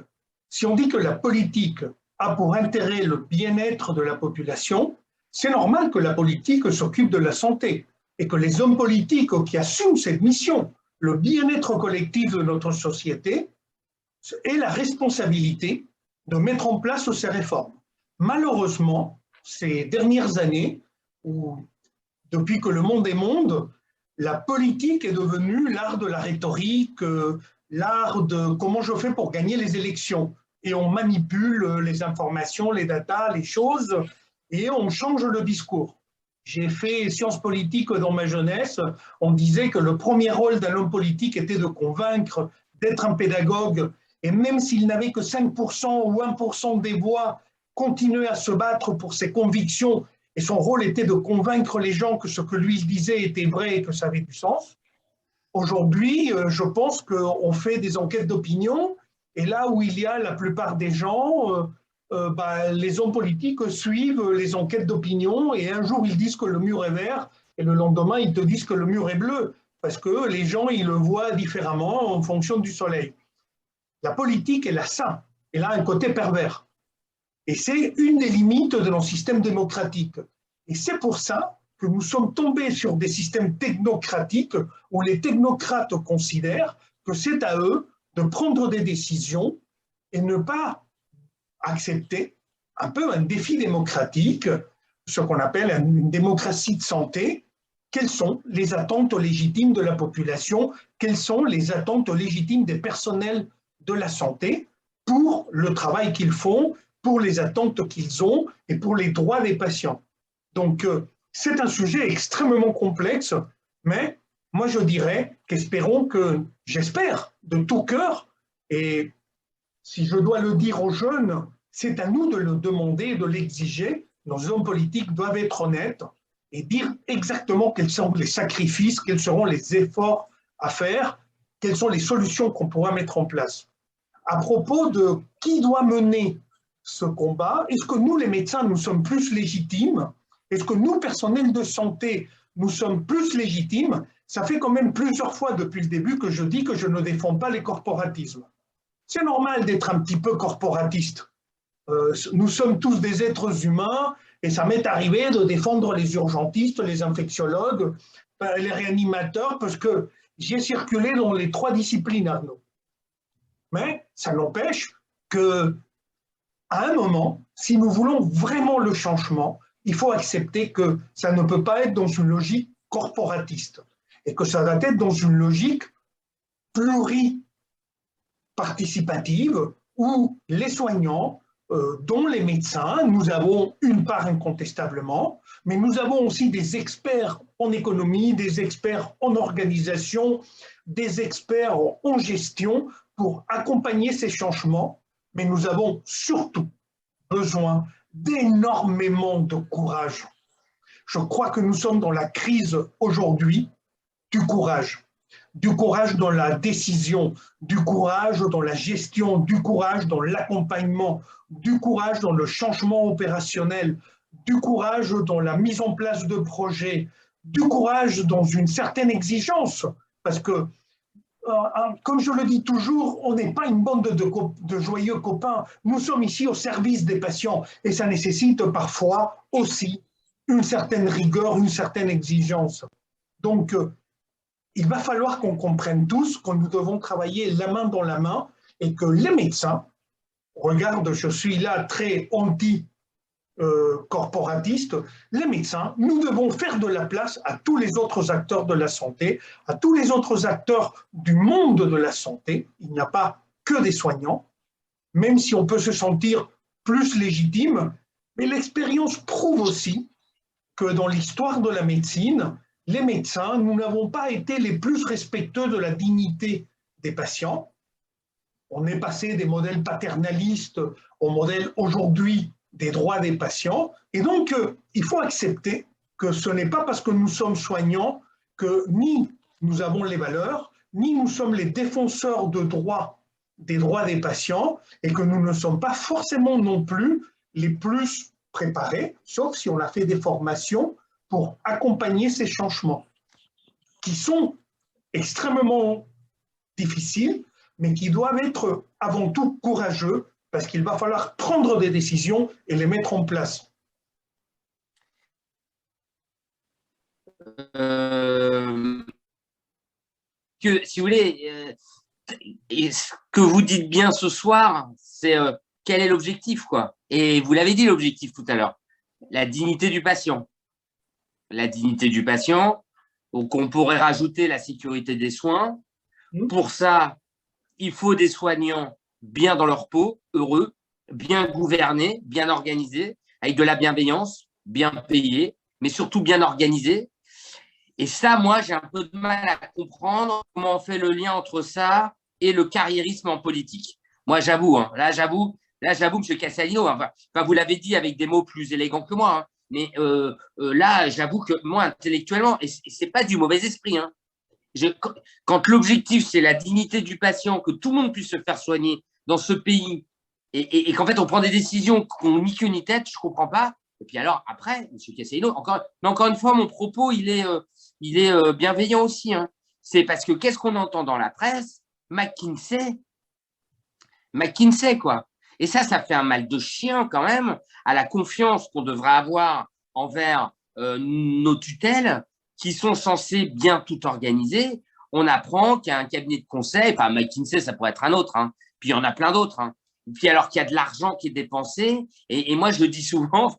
Si on dit que la politique a pour intérêt le bien-être de la population, c'est normal que la politique s'occupe de la santé et que les hommes politiques qui assument cette mission, le bien-être collectif de notre société, aient la responsabilité de mettre en place ces réformes. Malheureusement, ces dernières années, depuis que le monde est monde, la politique est devenue l'art de la rhétorique, l'art de comment je fais pour gagner les élections. Et on manipule les informations, les datas, les choses, et on change le discours. J'ai fait sciences politiques dans ma jeunesse. On disait que le premier rôle d'un homme politique était de convaincre, d'être un pédagogue. Et même s'il n'avait que 5% ou 1% des voix, continuer à se battre pour ses convictions. Et son rôle était de convaincre les gens que ce que lui disait était vrai et que ça avait du sens. Aujourd'hui, je pense qu'on fait des enquêtes d'opinion. Et là où il y a la plupart des gens… les hommes politiques suivent les enquêtes d'opinion et un jour ils disent que le mur est vert et le lendemain ils te disent que le mur est bleu parce que les gens ils le voient différemment en fonction du soleil. La politique elle a ça, elle a un côté pervers et c'est une des limites de nos systèmes démocratiques et c'est pour ça que nous sommes tombés sur des systèmes technocratiques où les technocrates considèrent que c'est à eux de prendre des décisions et ne pas accepter un peu un défi démocratique, ce qu'on appelle une démocratie de santé, quelles sont les attentes légitimes de la population, quelles sont les attentes légitimes des personnels de la santé pour le travail qu'ils font, pour les attentes qu'ils ont et pour les droits des patients. Donc, c'est un sujet extrêmement complexe, mais moi je dirais j'espère de tout cœur, et si je dois le dire aux jeunes, c'est à nous de le demander, de l'exiger. Nos hommes politiques doivent être honnêtes et dire exactement quels sont les sacrifices, quels seront les efforts à faire, quelles sont les solutions qu'on pourra mettre en place. À propos de qui doit mener ce combat, est-ce que nous, les médecins, nous sommes plus légitimes? Est-ce que nous, personnels de santé, nous sommes plus légitimes? Ça fait quand même plusieurs fois depuis le début que je dis que je ne défends pas les corporatismes. C'est normal d'être un petit peu corporatiste. Nous sommes tous des êtres humains et ça m'est arrivé de défendre les urgentistes, les infectiologues, les réanimateurs, parce que j'ai circulé dans les 3 disciplines, Arnaud. Mais ça n'empêche que, à un moment, si nous voulons vraiment le changement, il faut accepter que ça ne peut pas être dans une logique corporatiste et que ça doit être dans une logique pluriparticipative où les soignants, dont les médecins, nous avons une part incontestablement, mais nous avons aussi des experts en économie, des experts en organisation, des experts en gestion pour accompagner ces changements, mais nous avons surtout besoin d'énormément de courage. Je crois que nous sommes dans la crise aujourd'hui du courage. Du courage dans la décision, du courage dans la gestion, du courage dans l'accompagnement, du courage dans le changement opérationnel, du courage dans la mise en place de projets, du courage dans une certaine exigence, parce que, comme je le dis toujours, on n'est pas une bande de joyeux copains, nous sommes ici au service des patients, et ça nécessite parfois aussi une certaine rigueur, une certaine exigence. Donc, il va falloir qu'on comprenne tous que nous devons travailler la main dans la main et que les médecins, regarde, je suis là très anti-corporatiste, les médecins, nous devons faire de la place à tous les autres acteurs de la santé, à tous les autres acteurs du monde de la santé. Il n'y a pas que des soignants, même si on peut se sentir plus légitime, mais l'expérience prouve aussi que dans l'histoire de la médecine, les médecins, nous n'avons pas été les plus respectueux de la dignité des patients. On est passé des modèles paternalistes au modèle aujourd'hui des droits des patients. Et donc, il faut accepter que ce n'est pas parce que nous sommes soignants que ni nous avons les valeurs, ni nous sommes les défenseurs des droits des patients, et que nous ne sommes pas forcément non plus les plus préparés, sauf si on a fait des formations pour accompagner ces changements, qui sont extrêmement difficiles, mais qui doivent être avant tout courageux, parce qu'il va falloir prendre des décisions et les mettre en place. Si vous voulez, et ce que vous dites bien ce soir, c'est quel est l'objectif, quoi. Et vous l'avez dit, l'objectif tout à l'heure, la dignité du patient. La dignité du patient, donc on pourrait rajouter la sécurité des soins. Pour ça, il faut des soignants bien dans leur peau, heureux, bien gouvernés, bien organisés, avec de la bienveillance, bien payés, mais surtout bien organisés. Et ça, moi, j'ai un peu de mal à comprendre comment on fait le lien entre ça et le carriérisme en politique. Moi, j'avoue, hein, là, j'avoue, M. Castalino, enfin, vous l'avez dit avec des mots plus élégants que moi, hein, mais là, j'avoue que moi, intellectuellement, et c'est pas du mauvais esprit, hein, quand l'objectif, c'est la dignité du patient, que tout le monde puisse se faire soigner dans ce pays, et qu'en fait, on prend des décisions qu'on ni queue ni tête, je ne comprends pas. Et puis alors, après, M. Castalino, encore une fois, mon propos, il est bienveillant aussi. Hein. C'est parce que qu'est-ce qu'on entend dans la presse? McKinsey, quoi. Et ça fait un mal de chien quand même à la confiance qu'on devrait avoir envers nos tutelles qui sont censées bien tout organiser. On apprend qu'il y a un cabinet de conseil, enfin McKinsey, ça pourrait être un autre, hein. Puis il y en a plein d'autres. Hein. Puis alors qu'il y a de l'argent qui est dépensé, et moi je le dis souvent,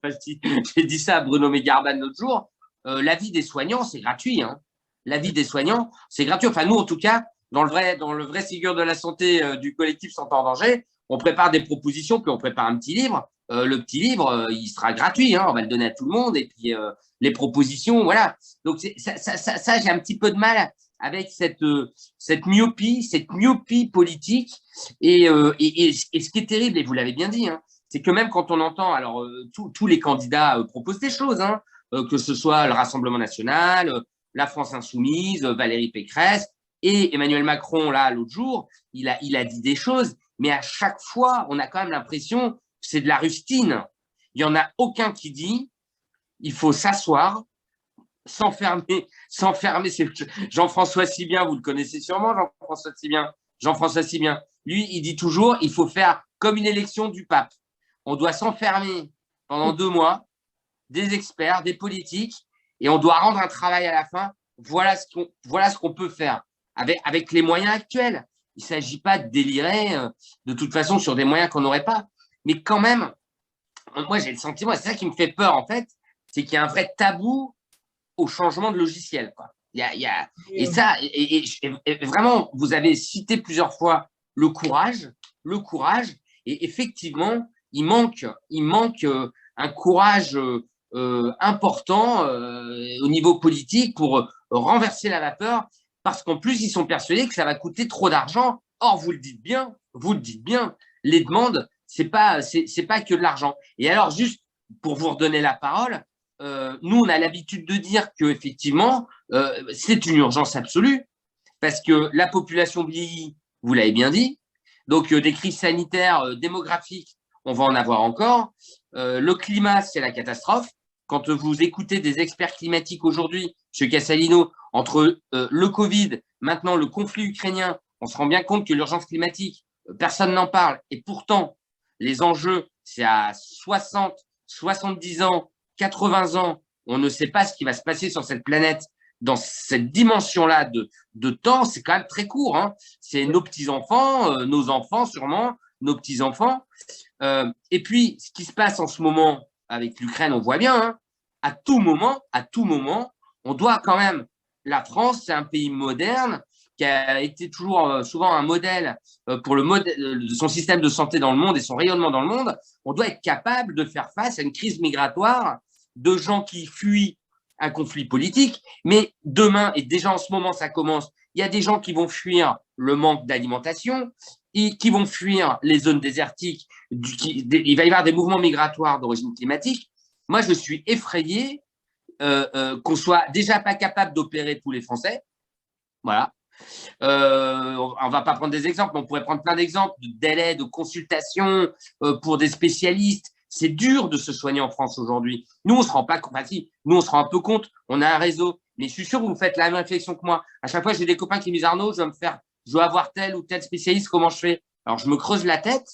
j'ai dit ça à Bruno Mégarban l'autre jour, l'avis des soignants, c'est gratuit. Hein. L'avis des soignants, c'est gratuit. Enfin, nous, en tout cas, dans le vrai Ségur de la santé du collectif Santé en danger, on prépare des propositions, puis on prépare un petit livre. Le petit livre, il sera gratuit. Hein, on va le donner à tout le monde. Et puis, les propositions, voilà. Donc, ça j'ai un petit peu de mal avec cette myopie politique. Et ce qui est terrible, et vous l'avez bien dit, hein, c'est que même quand on entend, alors tous les candidats proposent des choses, hein, que ce soit le Rassemblement national, la France insoumise, Valérie Pécresse et Emmanuel Macron, là, l'autre jour, il a dit des choses, mais à chaque fois, on a quand même l'impression que c'est de la rustine. Il n'y en a aucun qui dit il faut s'asseoir, s'enfermer. C'est Jean-François Sibien, vous le connaissez sûrement, Jean-François Sibien. Lui, il dit toujours il faut faire comme une élection du pape. On doit s'enfermer pendant 2 mois, des experts, des politiques, et on doit rendre un travail à la fin. Voilà ce qu'on peut faire avec les moyens actuels. Il ne s'agit pas de délirer de toute façon sur des moyens qu'on n'aurait pas. Mais quand même, moi j'ai le sentiment, c'est ça qui me fait peur en fait, c'est qu'il y a un vrai tabou au changement de logiciel. Quoi. Et ça, et vraiment, vous avez cité plusieurs fois le courage, et effectivement, il manque un courage important au niveau politique pour renverser la vapeur, parce qu'en plus, ils sont persuadés que ça va coûter trop d'argent. Or, vous le dites bien, les demandes, c'est pas que de l'argent. Et alors, juste pour vous redonner la parole, nous, on a l'habitude de dire qu'effectivement, c'est une urgence absolue, parce que la population vieillit, vous l'avez bien dit, donc des crises sanitaires, démographiques, on va en avoir encore. Le climat, c'est la catastrophe. Quand vous écoutez des experts climatiques aujourd'hui, M. Cassalino, entre le Covid, maintenant le conflit ukrainien, on se rend bien compte que l'urgence climatique, personne n'en parle. Et pourtant, les enjeux, c'est à 60, 70 ans, 80 ans, on ne sait pas ce qui va se passer sur cette planète dans cette dimension-là de temps. C'est quand même très court. Hein. C'est nos petits-enfants, nos enfants sûrement, nos petits-enfants. Et puis, ce qui se passe en ce moment avec l'Ukraine, on voit bien, hein, à tout moment, on doit quand même… La France, c'est un pays moderne qui a été toujours souvent un modèle pour son système de santé dans le monde et son rayonnement dans le monde. On doit être capable de faire face à une crise migratoire de gens qui fuient un conflit politique. Mais demain, et déjà en ce moment, ça commence, il y a des gens qui vont fuir le manque d'alimentation, et qui vont fuir les zones désertiques. Il va y avoir des mouvements migratoires d'origine climatique. Moi, je suis effrayé qu'on soit déjà pas capable d'opérer tous les Français. Voilà. On va pas prendre des exemples, mais on pourrait prendre plein d'exemples de délais de consultation pour des spécialistes. C'est dur de se soigner en France aujourd'hui. Nous, on se rend pas compte. Enfin, si, nous, on se rend un peu compte. On a un réseau. Mais je suis sûr que vous faites la même réflexion que moi. À chaque fois, j'ai des copains qui me disent Arnaud, je veux avoir tel ou tel spécialiste, comment je fais? Alors, je me creuse la tête.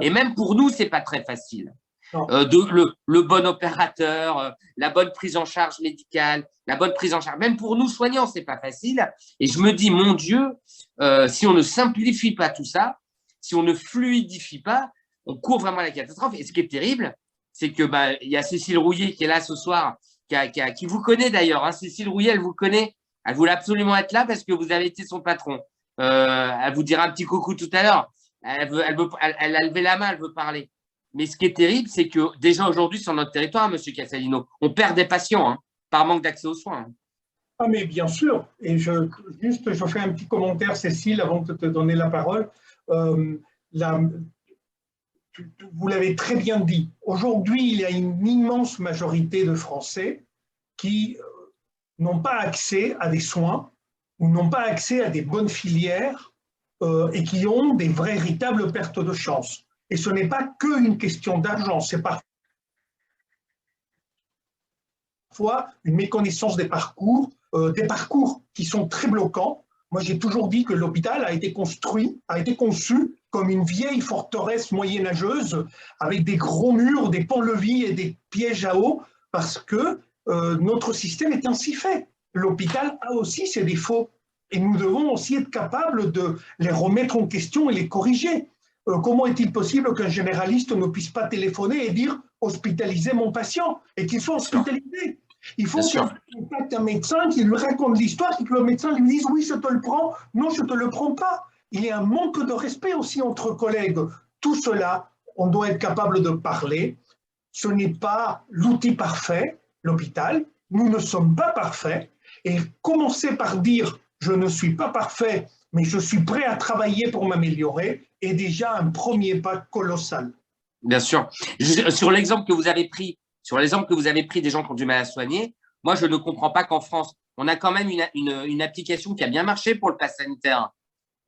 Et même pour nous, c'est pas très facile. Le bon opérateur, la bonne prise en charge médicale, la bonne prise en charge. Même pour nous soignants, c'est pas facile. Et je me dis, mon Dieu, si on ne simplifie pas tout ça, si on ne fluidifie pas, on court vraiment à la catastrophe. Et ce qui est terrible, c'est que il y a Cécile Rouillet qui est là ce soir, qui vous connaît d'ailleurs. Hein. Cécile Rouillet, elle vous connaît. Elle voulait absolument être là parce que vous avez été son patron. Elle vous dira un petit coucou tout à l'heure. Elle a levé la main, elle veut parler. Mais ce qui est terrible, c'est que déjà aujourd'hui, sur notre territoire, M. Cassalino, on perd des patients hein, par manque d'accès aux soins. Ah, mais bien sûr. Et je fais un petit commentaire, Cécile, avant de te donner la parole. Vous l'avez très bien dit. Aujourd'hui, il y a une immense majorité de Français qui n'ont pas accès à des soins ou n'ont pas accès à des bonnes filières et qui ont des véritables pertes de chance. Et ce n'est pas qu'une question d'argent, c'est parfois une méconnaissance des parcours qui sont très bloquants. Moi, j'ai toujours dit que l'hôpital a été conçu comme une vieille forteresse moyenâgeuse avec des gros murs, des ponts-levis et des pièges à eau, parce que notre système est ainsi fait. L'hôpital a aussi ses défauts et nous devons aussi être capables de les remettre en question et les corriger. Comment est-il possible qu'un généraliste ne puisse pas téléphoner et dire « hospitalisez mon patient » et qu'il soit hospitalisé? Il bien faut qu'il sûr. contacte un médecin qui lui raconte l'histoire et que le médecin lui dise oui, je te le prends, non, je ne te le prends pas. Il y a un manque de respect aussi entre collègues. Tout cela, on doit être capable de parler. Ce n'est pas l'outil parfait, l'hôpital. Nous ne sommes pas parfaits. Et commencer par dire je ne suis pas parfait, mais je suis prêt à travailler pour m'améliorer est déjà un premier pas colossal. Bien sûr. Sur l'exemple que vous avez pris, des gens qui ont du mal à soigner, moi, je ne comprends pas qu'en France, on a quand même une application qui a bien marché pour le pass sanitaire.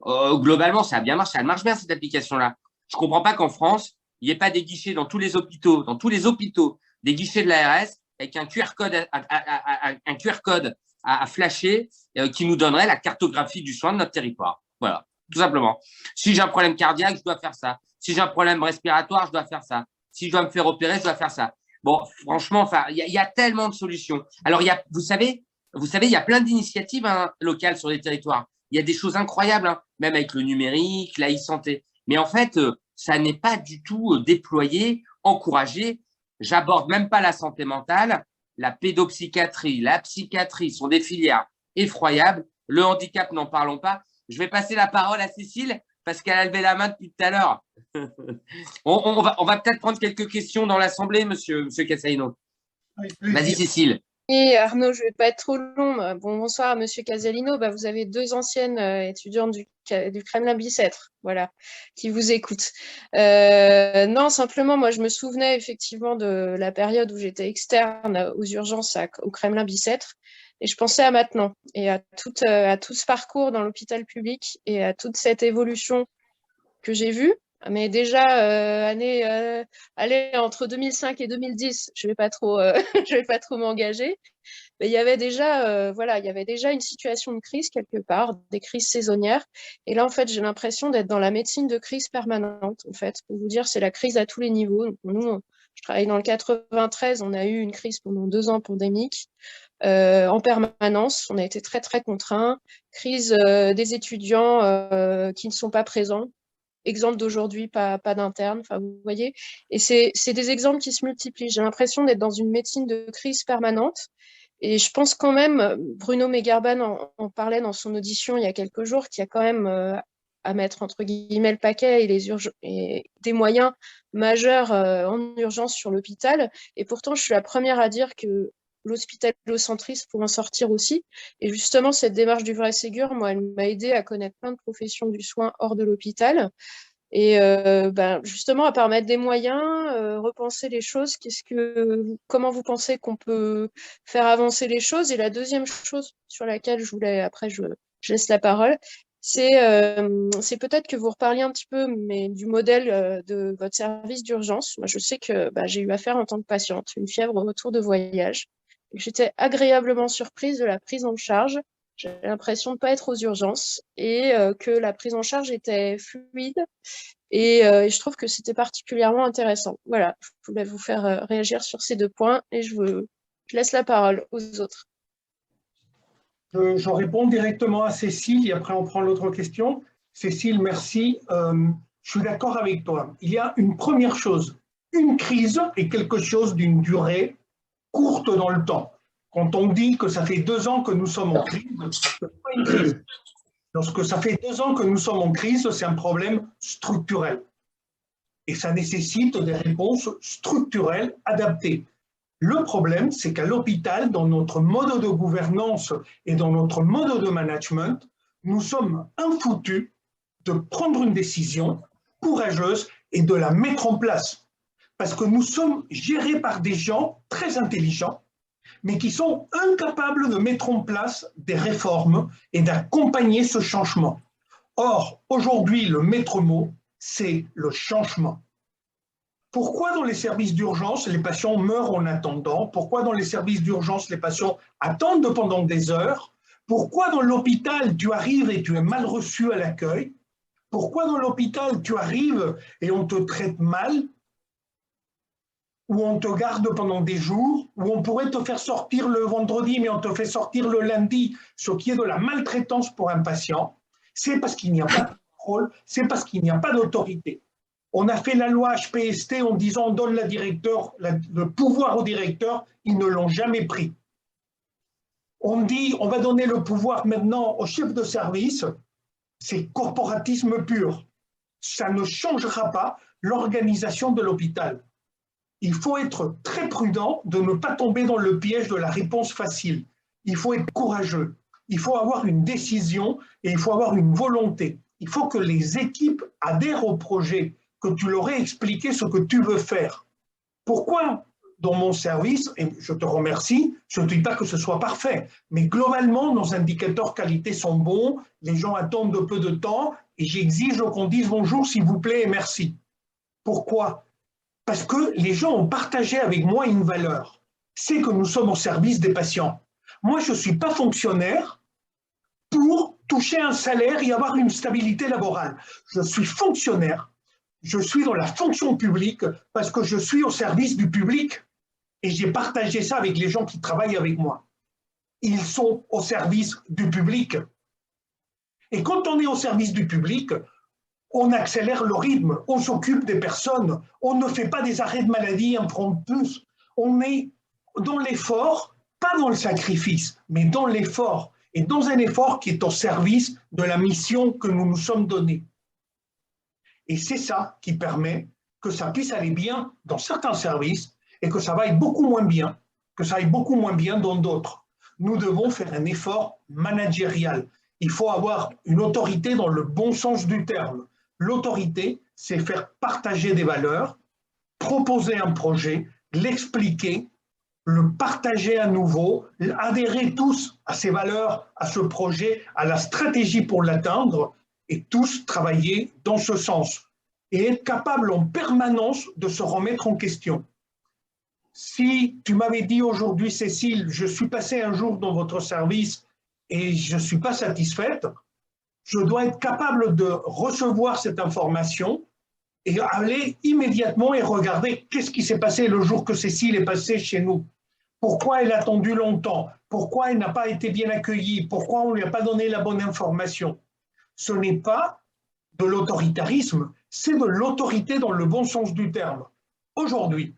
Globalement, ça a bien marché. Elle marche bien, cette application-là. Je ne comprends pas qu'en France, il n'y ait pas des guichets dans tous les hôpitaux, des guichets de l'ARS avec un QR code à flasher qui nous donnerait la cartographie du soin de notre territoire. Voilà, tout simplement. Si j'ai un problème cardiaque, je dois faire ça. Si j'ai un problème respiratoire, je dois faire ça. Si je dois me faire opérer, je dois faire ça. Bon, franchement, enfin, il y a tellement de solutions. Alors, vous savez, il y a plein d'initiatives locales sur les territoires. Il y a des choses incroyables, hein, même avec le numérique, la e-santé. Mais en fait, ça n'est pas du tout déployé, encouragé. J'aborde même pas la santé mentale. La pédopsychiatrie, la psychiatrie sont des filières effroyables. Le handicap, n'en parlons pas. Je vais passer la parole à Cécile parce qu'elle a levé la main depuis tout à l'heure. On va peut-être prendre quelques questions dans l'Assemblée, monsieur Cassaino. Vas-y, Cécile. Et Arnaud, je ne vais pas être trop long. Bonsoir, Monsieur Casalino. Vous avez deux anciennes étudiantes du Kremlin-Bicêtre, voilà, qui vous écoutent. Non, simplement, moi, je me souvenais effectivement de la période où j'étais externe aux urgences au Kremlin-Bicêtre, et je pensais à maintenant et à tout ce parcours dans l'hôpital public et à toute cette évolution que j'ai vue. Mais déjà, allez, entre 2005 et 2010, je vais pas trop, je vais pas trop m'engager. Mais il y avait déjà, voilà, il y avait déjà une situation de crise quelque part, des crises saisonnières. Et là, en fait, j'ai l'impression d'être dans la médecine de crise permanente. En fait, pour vous dire, c'est la crise à tous les niveaux. Donc, nous, je travaille dans le 93, on a eu une crise pendant 2 ans pandémique. En permanence, on a été très très contraints. Crise des étudiants qui ne sont pas présents. Exemple d'aujourd'hui, pas d'interne, enfin, vous voyez. Et c'est des exemples qui se multiplient. J'ai l'impression d'être dans une médecine de crise permanente. Et je pense quand même, Bruno Megarban en parlait dans son audition il y a quelques jours, qu'il y a quand même à mettre entre guillemets le paquet et des moyens majeurs en urgence sur l'hôpital. Et pourtant, je suis la première à dire que l'hospitalo-centrisme pour en sortir aussi. Et justement, cette démarche du vrai Ségur, moi, elle m'a aidé à connaître plein de professions du soin hors de l'hôpital. Et justement, à part mettre des moyens, repenser les choses, comment vous pensez qu'on peut faire avancer les choses? Et la deuxième chose sur laquelle après je laisse la parole, c'est peut-être que vous reparliez un petit peu du modèle de votre service d'urgence. Moi, je sais que j'ai eu affaire en tant que patiente, une fièvre au retour de voyage. J'étais agréablement surprise de la prise en charge. J'avais l'impression de ne pas être aux urgences et que la prise en charge était fluide. Et je trouve que c'était particulièrement intéressant. Voilà, je voulais vous faire réagir sur ces 2 points et je laisse la parole aux autres. Je réponds directement à Cécile et après on prend l'autre question. Cécile, merci. Je suis d'accord avec toi. Il y a une première chose. Une crise est quelque chose d'une durée courte dans le temps. Quand on dit que ça fait 2 ans que nous sommes en crise, ce n'est pas une crise. Lorsque ça fait 2 ans que nous sommes en crise, c'est un problème structurel. Et ça nécessite des réponses structurelles adaptées. Le problème, c'est qu'à l'hôpital, dans notre mode de gouvernance et dans notre mode de management, nous sommes infoutus de prendre une décision courageuse et de la mettre en place. Parce que nous sommes gérés par des gens très intelligents, mais qui sont incapables de mettre en place des réformes et d'accompagner ce changement. Or, aujourd'hui, le maître mot, c'est le changement. Pourquoi dans les services d'urgence, les patients meurent en attendant? Pourquoi dans les services d'urgence, les patients attendent pendant des heures? Pourquoi dans l'hôpital, tu arrives et tu es mal reçu à l'accueil? Pourquoi dans l'hôpital, tu arrives et on te traite mal? Où on te garde pendant des jours, où on pourrait te faire sortir le vendredi, mais on te fait sortir le lundi, ce qui est de la maltraitance pour un patient, c'est parce qu'il n'y a pas de contrôle, c'est parce qu'il n'y a pas d'autorité. On a fait la loi HPST en disant on donne le pouvoir au directeur, ils ne l'ont jamais pris. On dit on va donner le pouvoir maintenant au chef de service, c'est corporatisme pur. Ça ne changera pas l'organisation de l'hôpital. Il faut être très prudent de ne pas tomber dans le piège de la réponse facile. Il faut être courageux. Il faut avoir une décision et il faut avoir une volonté. Il faut que les équipes adhèrent au projet, que tu leur aies expliqué ce que tu veux faire. Pourquoi dans mon service, et je te remercie, je ne dis pas que ce soit parfait, mais globalement, nos indicateurs qualité sont bons, les gens attendent de peu de temps et j'exige qu'on dise bonjour, s'il vous plaît et merci. Pourquoi ? Parce que les gens ont partagé avec moi une valeur, c'est que nous sommes au service des patients. Moi, je ne suis pas fonctionnaire pour toucher un salaire et avoir une stabilité laborale. Je suis fonctionnaire, je suis dans la fonction publique parce que je suis au service du public et j'ai partagé ça avec les gens qui travaillent avec moi. Ils sont au service du public. Et quand on est au service du public, on accélère le rythme, on s'occupe des personnes, on ne fait pas des arrêts de maladie impromptus. On est dans l'effort, pas dans le sacrifice, mais dans l'effort. Et dans un effort qui est au service de la mission que nous nous sommes donnée. Et c'est ça qui permet que ça puisse aller bien dans certains services et que ça va être beaucoup moins bien, que ça aille beaucoup moins bien dans d'autres. Nous devons faire un effort managérial. Il faut avoir une autorité dans le bon sens du terme. L'autorité, c'est faire partager des valeurs, proposer un projet, l'expliquer, le partager à nouveau, adhérer tous à ces valeurs, à ce projet, à la stratégie pour l'atteindre, et tous travailler dans ce sens. Et être capable en permanence de se remettre en question. Si tu m'avais dit aujourd'hui, Cécile, je suis passée un jour dans votre service et je ne suis pas satisfaite, je dois être capable de recevoir cette information et aller immédiatement et regarder qu'est-ce qui s'est passé le jour que Cécile est passée chez nous. Pourquoi elle a attendu longtemps? Pourquoi elle n'a pas été bien accueillie? Pourquoi on ne lui a pas donné la bonne information? Ce n'est pas de l'autoritarisme, c'est de l'autorité dans le bon sens du terme. Aujourd'hui,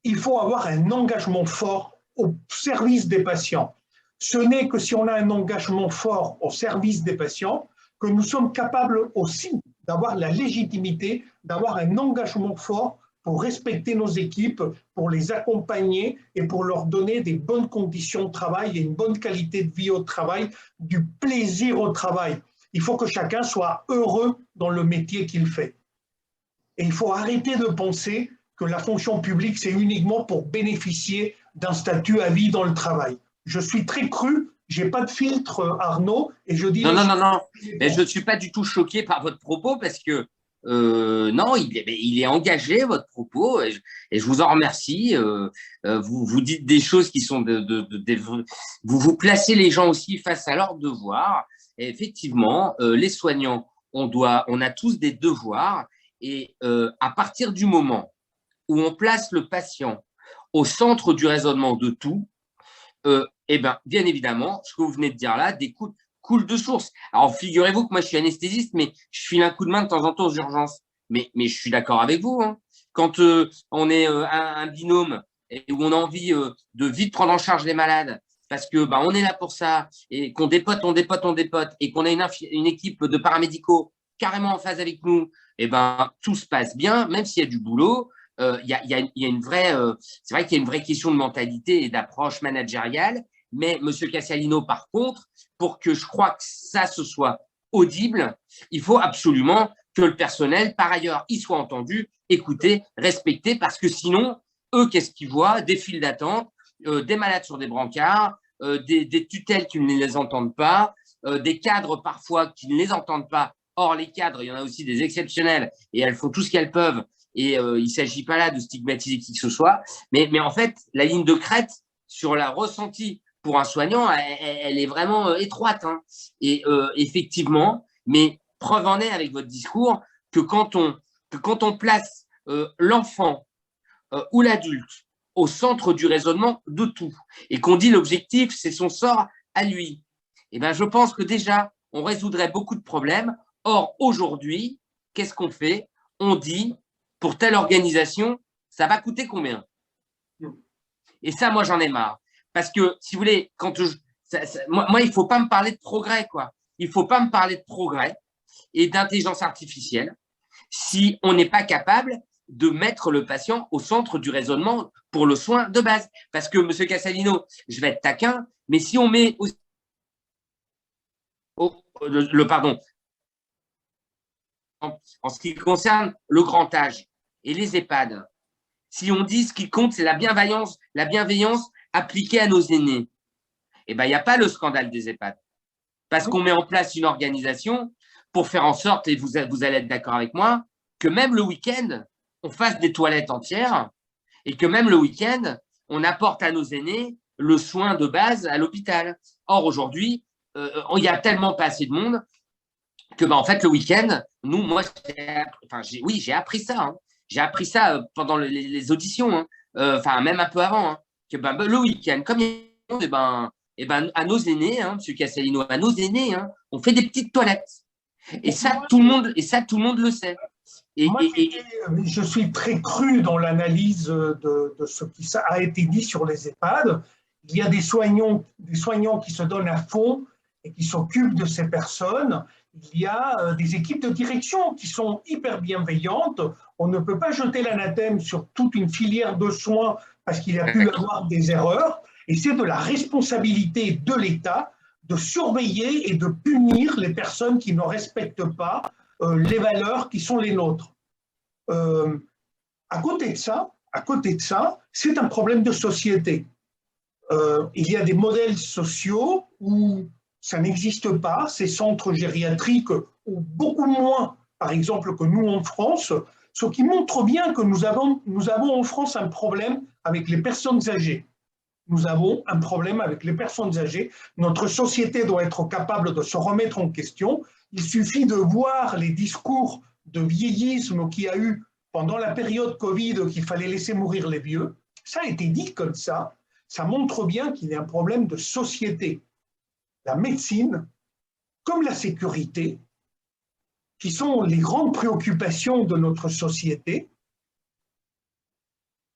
il faut avoir un engagement fort au service des patients. Ce n'est que si on a un engagement fort au service des patients que nous sommes capables aussi d'avoir la légitimité, d'avoir un engagement fort pour respecter nos équipes, pour les accompagner et pour leur donner des bonnes conditions de travail et une bonne qualité de vie au travail, du plaisir au travail. Il faut que chacun soit heureux dans le métier qu'il fait. Et il faut arrêter de penser que la fonction publique, c'est uniquement pour bénéficier d'un statut à vie dans le travail. Je suis très cru, je n'ai pas de filtre, Arnaud, et je dis… Non. Mais je ne suis pas du tout choqué par votre propos parce que non, il est engagé, votre propos, et je vous en remercie. Vous dites des choses qui sont vous placez les gens aussi face à leurs devoirs. Et effectivement, les soignants, on a tous des devoirs. Et à partir du moment où on place le patient au centre du raisonnement de tout, eh ben, bien évidemment, ce que vous venez de dire là, coule de source. Alors, figurez-vous que moi, je suis anesthésiste, mais je file un coup de main de temps en temps aux urgences. Mais je suis d'accord avec vous. Hein. Quand on est un binôme et où on a envie de vite prendre en charge les malades, parce que on est là pour ça, et qu'on dépote, et qu'on a une équipe de paramédicaux carrément en phase avec nous, eh ben, tout se passe bien, même s'il y a du boulot. Il y a une vraie, c'est vrai qu'il y a une vraie question de mentalité et d'approche managériale. Mais Monsieur Cassialino, par contre, pour que je crois que ça se soit audible, il faut absolument que le personnel, par ailleurs, y soit entendu, écouté, respecté, parce que sinon, eux, qu'est-ce qu'ils voient? Des files d'attente, des malades sur des brancards, des tutelles qui ne les entendent pas, des cadres parfois qui ne les entendent pas. Or, les cadres, il y en a aussi des exceptionnels et elles font tout ce qu'elles peuvent. Et il ne s'agit pas là de stigmatiser qui que ce soit. Mais en fait, la ligne de crête sur la ressentie pour un soignant, elle est vraiment étroite. Hein. Et effectivement, mais preuve en est avec votre discours que quand on place l'enfant ou l'adulte au centre du raisonnement de tout et qu'on dit l'objectif, c'est son sort à lui, eh ben, je pense que déjà, on résoudrait beaucoup de problèmes. Or, aujourd'hui, qu'est-ce qu'on fait? On dit, pour telle organisation, ça va coûter combien? Et ça, moi, j'en ai marre. Parce que, si vous voulez, Moi, il ne faut pas me parler de progrès, quoi. Il ne faut pas me parler de progrès et d'intelligence artificielle si on n'est pas capable de mettre le patient au centre du raisonnement pour le soin de base. Parce que, M. Casalino, je vais être taquin, mais si on met pardon, en ce qui concerne le grand âge et les EHPAD, si on dit ce qui compte, c'est la bienveillance appliquée à nos aînés, eh ben, il n'y a pas le scandale des EHPAD. Parce qu'on met en place une organisation pour faire en sorte, et vous allez être d'accord avec moi, que même le week-end, on fasse des toilettes entières et que même le week-end, on apporte à nos aînés le soin de base à l'hôpital. Or, aujourd'hui, il n'y a tellement pas assez de monde que, en fait, le week-end, moi, j'ai appris ça. Hein. J'ai appris ça pendant les auditions, hein. Même un peu avant, hein, que le week-end, comme il y a à nos aînés, hein, M. Casalino, à nos aînés, hein, on fait des petites toilettes. Et ça, tout le monde le sait. Je suis très cru dans l'analyse de ce qui a été dit sur les EHPAD. Il y a des soignants qui se donnent à fond et qui s'occupent de ces personnes. Il y a des équipes de direction qui sont hyper bienveillantes. On ne peut pas jeter l'anathème sur toute une filière de soins parce qu'il y a pu y avoir des erreurs. Et c'est de la responsabilité de l'État de surveiller et de punir les personnes qui ne respectent pas les valeurs qui sont les nôtres. À côté de ça, c'est un problème de société. Il y a des modèles sociaux où ça n'existe pas, ces centres gériatriques, ou beaucoup moins, par exemple, que nous en France, ce qui montre bien que nous avons en France un problème avec les personnes âgées. Nous avons un problème avec les personnes âgées. Notre société doit être capable de se remettre en question. Il suffit de voir les discours de vieillisme qu'il y a eu pendant la période Covid, qu'il fallait laisser mourir les vieux. Ça a été dit comme ça. Ça montre bien qu'il y a un problème de société. La médecine, comme la sécurité, qui sont les grandes préoccupations de notre société,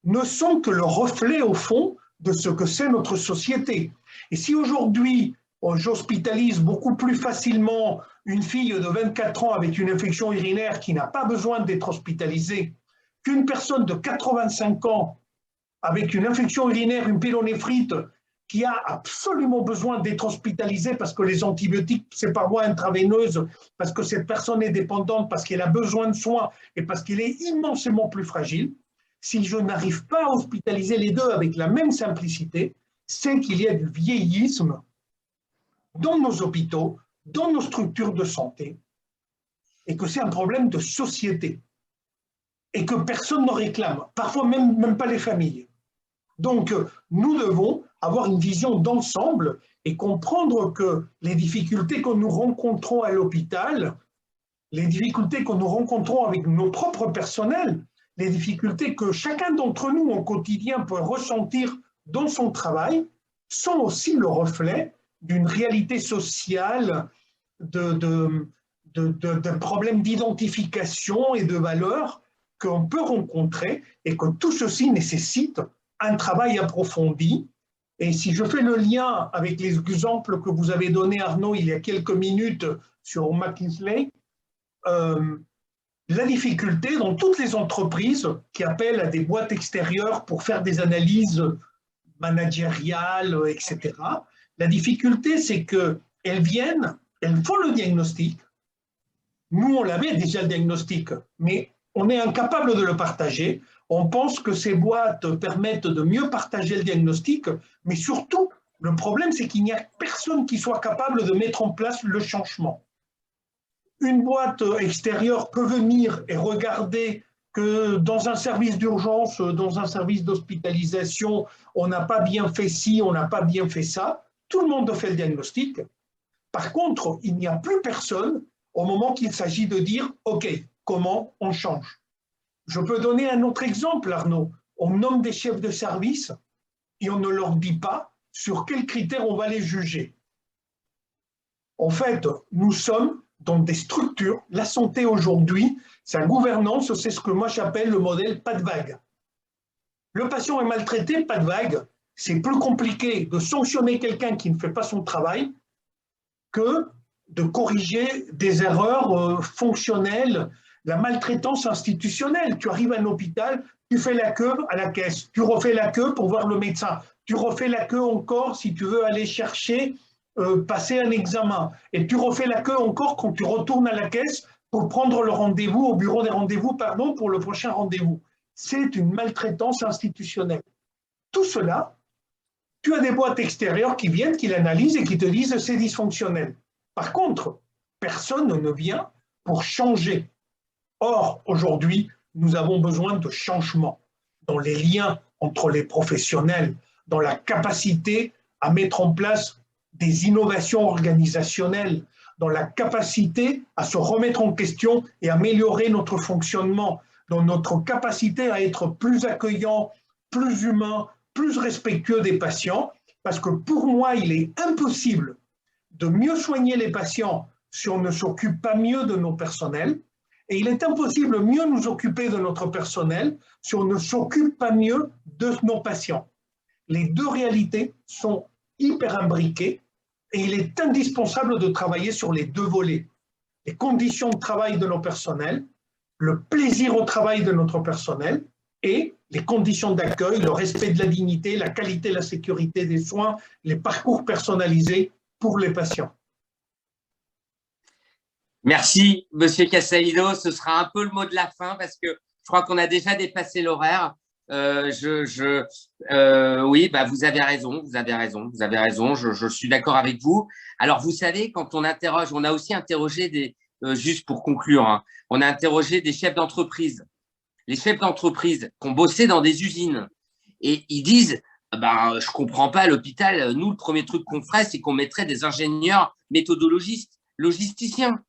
ne sont que le reflet, au fond, de ce que c'est notre société. Et si aujourd'hui, j'hospitalise beaucoup plus facilement une fille de 24 ans avec une infection urinaire qui n'a pas besoin d'être hospitalisée qu'une personne de 85 ans avec une infection urinaire, une pyélonéphrite, qui a absolument besoin d'être hospitalisée parce que les antibiotiques, c'est par voie intraveineuse, parce que cette personne est dépendante, parce qu'elle a besoin de soins et parce qu'elle est immensément plus fragile, si je n'arrive pas à hospitaliser les deux avec la même simplicité, c'est qu'il y a du vieillisme dans nos hôpitaux, dans nos structures de santé, et que c'est un problème de société, et que personne ne réclame, parfois même pas les familles. Donc, nous devons avoir une vision d'ensemble et comprendre que les difficultés que nous rencontrons à l'hôpital, les difficultés que nous rencontrons avec nos propres personnels, les difficultés que chacun d'entre nous au quotidien peut ressentir dans son travail, sont aussi le reflet d'une réalité sociale, de problèmes d'identification et de valeurs qu'on peut rencontrer et que tout ceci nécessite un travail approfondi. Et si je fais le lien avec les exemples que vous avez donnés, Arnaud, il y a quelques minutes sur McKinsey, la difficulté dans toutes les entreprises qui appellent à des boîtes extérieures pour faire des analyses managériales, etc., la difficulté, c'est qu'elles viennent, elles font le diagnostic. Nous, on l'avait déjà le diagnostic, mais on est incapable de le partager. On pense que ces boîtes permettent de mieux partager le diagnostic, mais surtout, le problème, c'est qu'il n'y a personne qui soit capable de mettre en place le changement. Une boîte extérieure peut venir et regarder que dans un service d'urgence, dans un service d'hospitalisation, on n'a pas bien fait ci, on n'a pas bien fait ça. Tout le monde fait le diagnostic. Par contre, il n'y a plus personne au moment qu'il s'agit de dire « OK, comment on change ?» Je peux donner un autre exemple, Arnaud. On nomme des chefs de service et on ne leur dit pas sur quels critères on va les juger. En fait, nous sommes dans des structures. La santé aujourd'hui, sa gouvernance, c'est ce que moi j'appelle le modèle pas de vague. Le patient est maltraité, pas de vague. c'est plus compliqué de sanctionner quelqu'un qui ne fait pas son travail que de corriger des erreurs fonctionnelles, la maltraitance institutionnelle. Tu arrives à un hôpital, tu fais la queue à la caisse, tu refais la queue pour voir le médecin, tu refais la queue encore si tu veux aller chercher, passer un examen, et tu refais la queue encore quand tu retournes à la caisse pour prendre le rendez-vous, au bureau des rendez-vous, pardon, pour le prochain rendez-vous. C'est une maltraitance institutionnelle. Tout cela, tu as des boîtes extérieures qui viennent, qui l'analysent et qui te disent c'est dysfonctionnel. Par contre, personne ne vient pour changer. Or, aujourd'hui, nous avons besoin de changement dans les liens entre les professionnels, dans la capacité à mettre en place des innovations organisationnelles, dans la capacité à se remettre en question et améliorer notre fonctionnement, dans notre capacité à être plus accueillant, plus humain, plus respectueux des patients, parce que pour moi, il est impossible de mieux soigner les patients si on ne s'occupe pas mieux de nos personnels, et il est impossible de mieux nous occuper de notre personnel si on ne s'occupe pas mieux de nos patients. Les deux réalités sont hyper imbriquées et il est indispensable de travailler sur les deux volets. Les conditions de travail de nos personnels, le plaisir au travail de notre personnel et les conditions d'accueil, le respect de la dignité, la qualité, la sécurité des soins, les parcours personnalisés pour les patients. Merci, Monsieur Casalino. Ce sera un peu le mot de la fin parce que je crois qu'on a déjà dépassé l'horaire. Oui, bah, vous avez raison, je suis d'accord avec vous. Alors, vous savez, quand on interroge, on a aussi interrogé des, juste pour conclure, hein, on a interrogé des chefs d'entreprise. Les chefs d'entreprise qui ont bossé dans des usines et ils disent ben, je comprends pas à l'hôpital, nous, le premier truc qu'on ferait, c'est qu'on mettrait des ingénieurs méthodologistes, logisticiens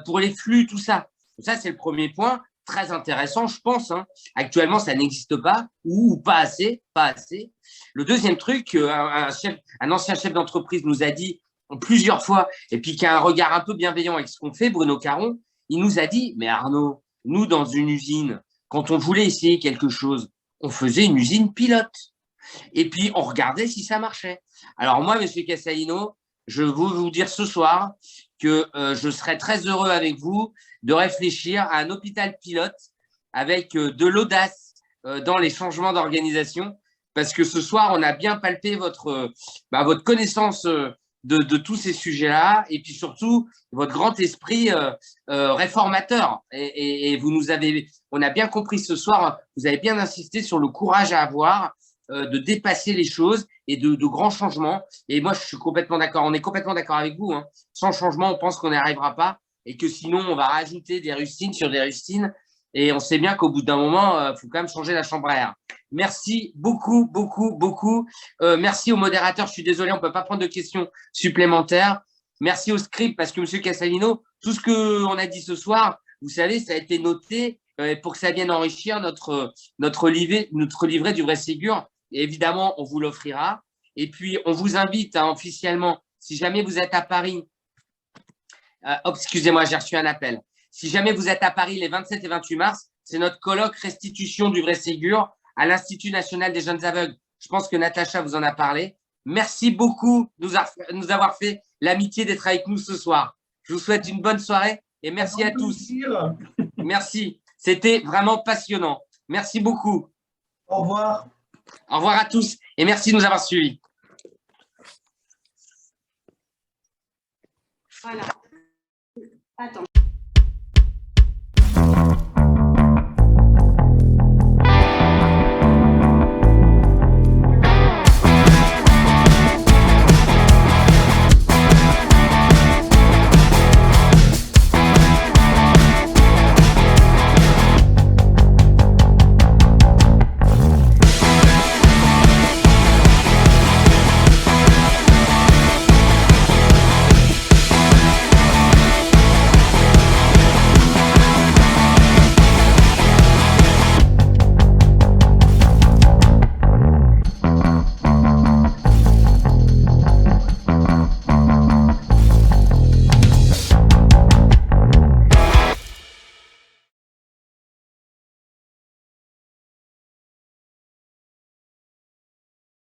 pour les flux, tout ça. Ça, c'est le premier point, très intéressant, je pense. Hein. Actuellement, ça n'existe pas ou pas assez, pas assez. Le deuxième truc, un ancien chef d'entreprise nous a dit plusieurs fois, et puis qui a un regard un peu bienveillant avec ce qu'on fait, Bruno Caron, il nous a dit, mais Arnaud, nous, dans une usine, quand on voulait essayer quelque chose, on faisait une usine pilote. Et puis, on regardait si ça marchait. Alors moi, Monsieur Casalino, je veux vous dire ce soir que je serais très heureux avec vous de réfléchir à un hôpital pilote avec de l'audace dans les changements d'organisation, parce que ce soir, on a bien palpé votre connaissance de tous ces sujets-là, et puis surtout votre grand esprit réformateur. Et vous nous avez, on a bien compris ce soir, vous avez bien insisté sur le courage à avoir de dépasser les choses et de grands changements. Et moi, je suis complètement d'accord. On est complètement d'accord avec vous. Hein. Sans changement, on pense qu'on n'y arrivera pas et que sinon, on va rajouter des rustines sur des rustines. Et on sait bien qu'au bout d'un moment, il faut quand même changer la chambre à air. Merci beaucoup, beaucoup, beaucoup. Merci aux modérateurs. Je suis désolé, on ne peut pas prendre de questions supplémentaires. Merci au script parce que, Monsieur Casalino, tout ce qu'on a dit ce soir, vous savez, ça a été noté pour que ça vienne enrichir notre livret du vrai Ségur. Et évidemment, on vous l'offrira. Et puis, on vous invite hein, officiellement, si jamais vous êtes à Paris, excusez-moi, j'ai reçu un appel. Si jamais vous êtes à Paris les 27 et 28 mars, c'est notre colloque restitution du vrai Ségur à l'Institut national des jeunes aveugles. Je pense que Natacha vous en a parlé. Merci beaucoup de nous avoir fait l'amitié d'être avec nous ce soir. Je vous souhaite une bonne soirée et merci à tous. Merci. C'était vraiment passionnant. Merci beaucoup. Au revoir. Au revoir à tous et merci de nous avoir suivis. Voilà. Attends.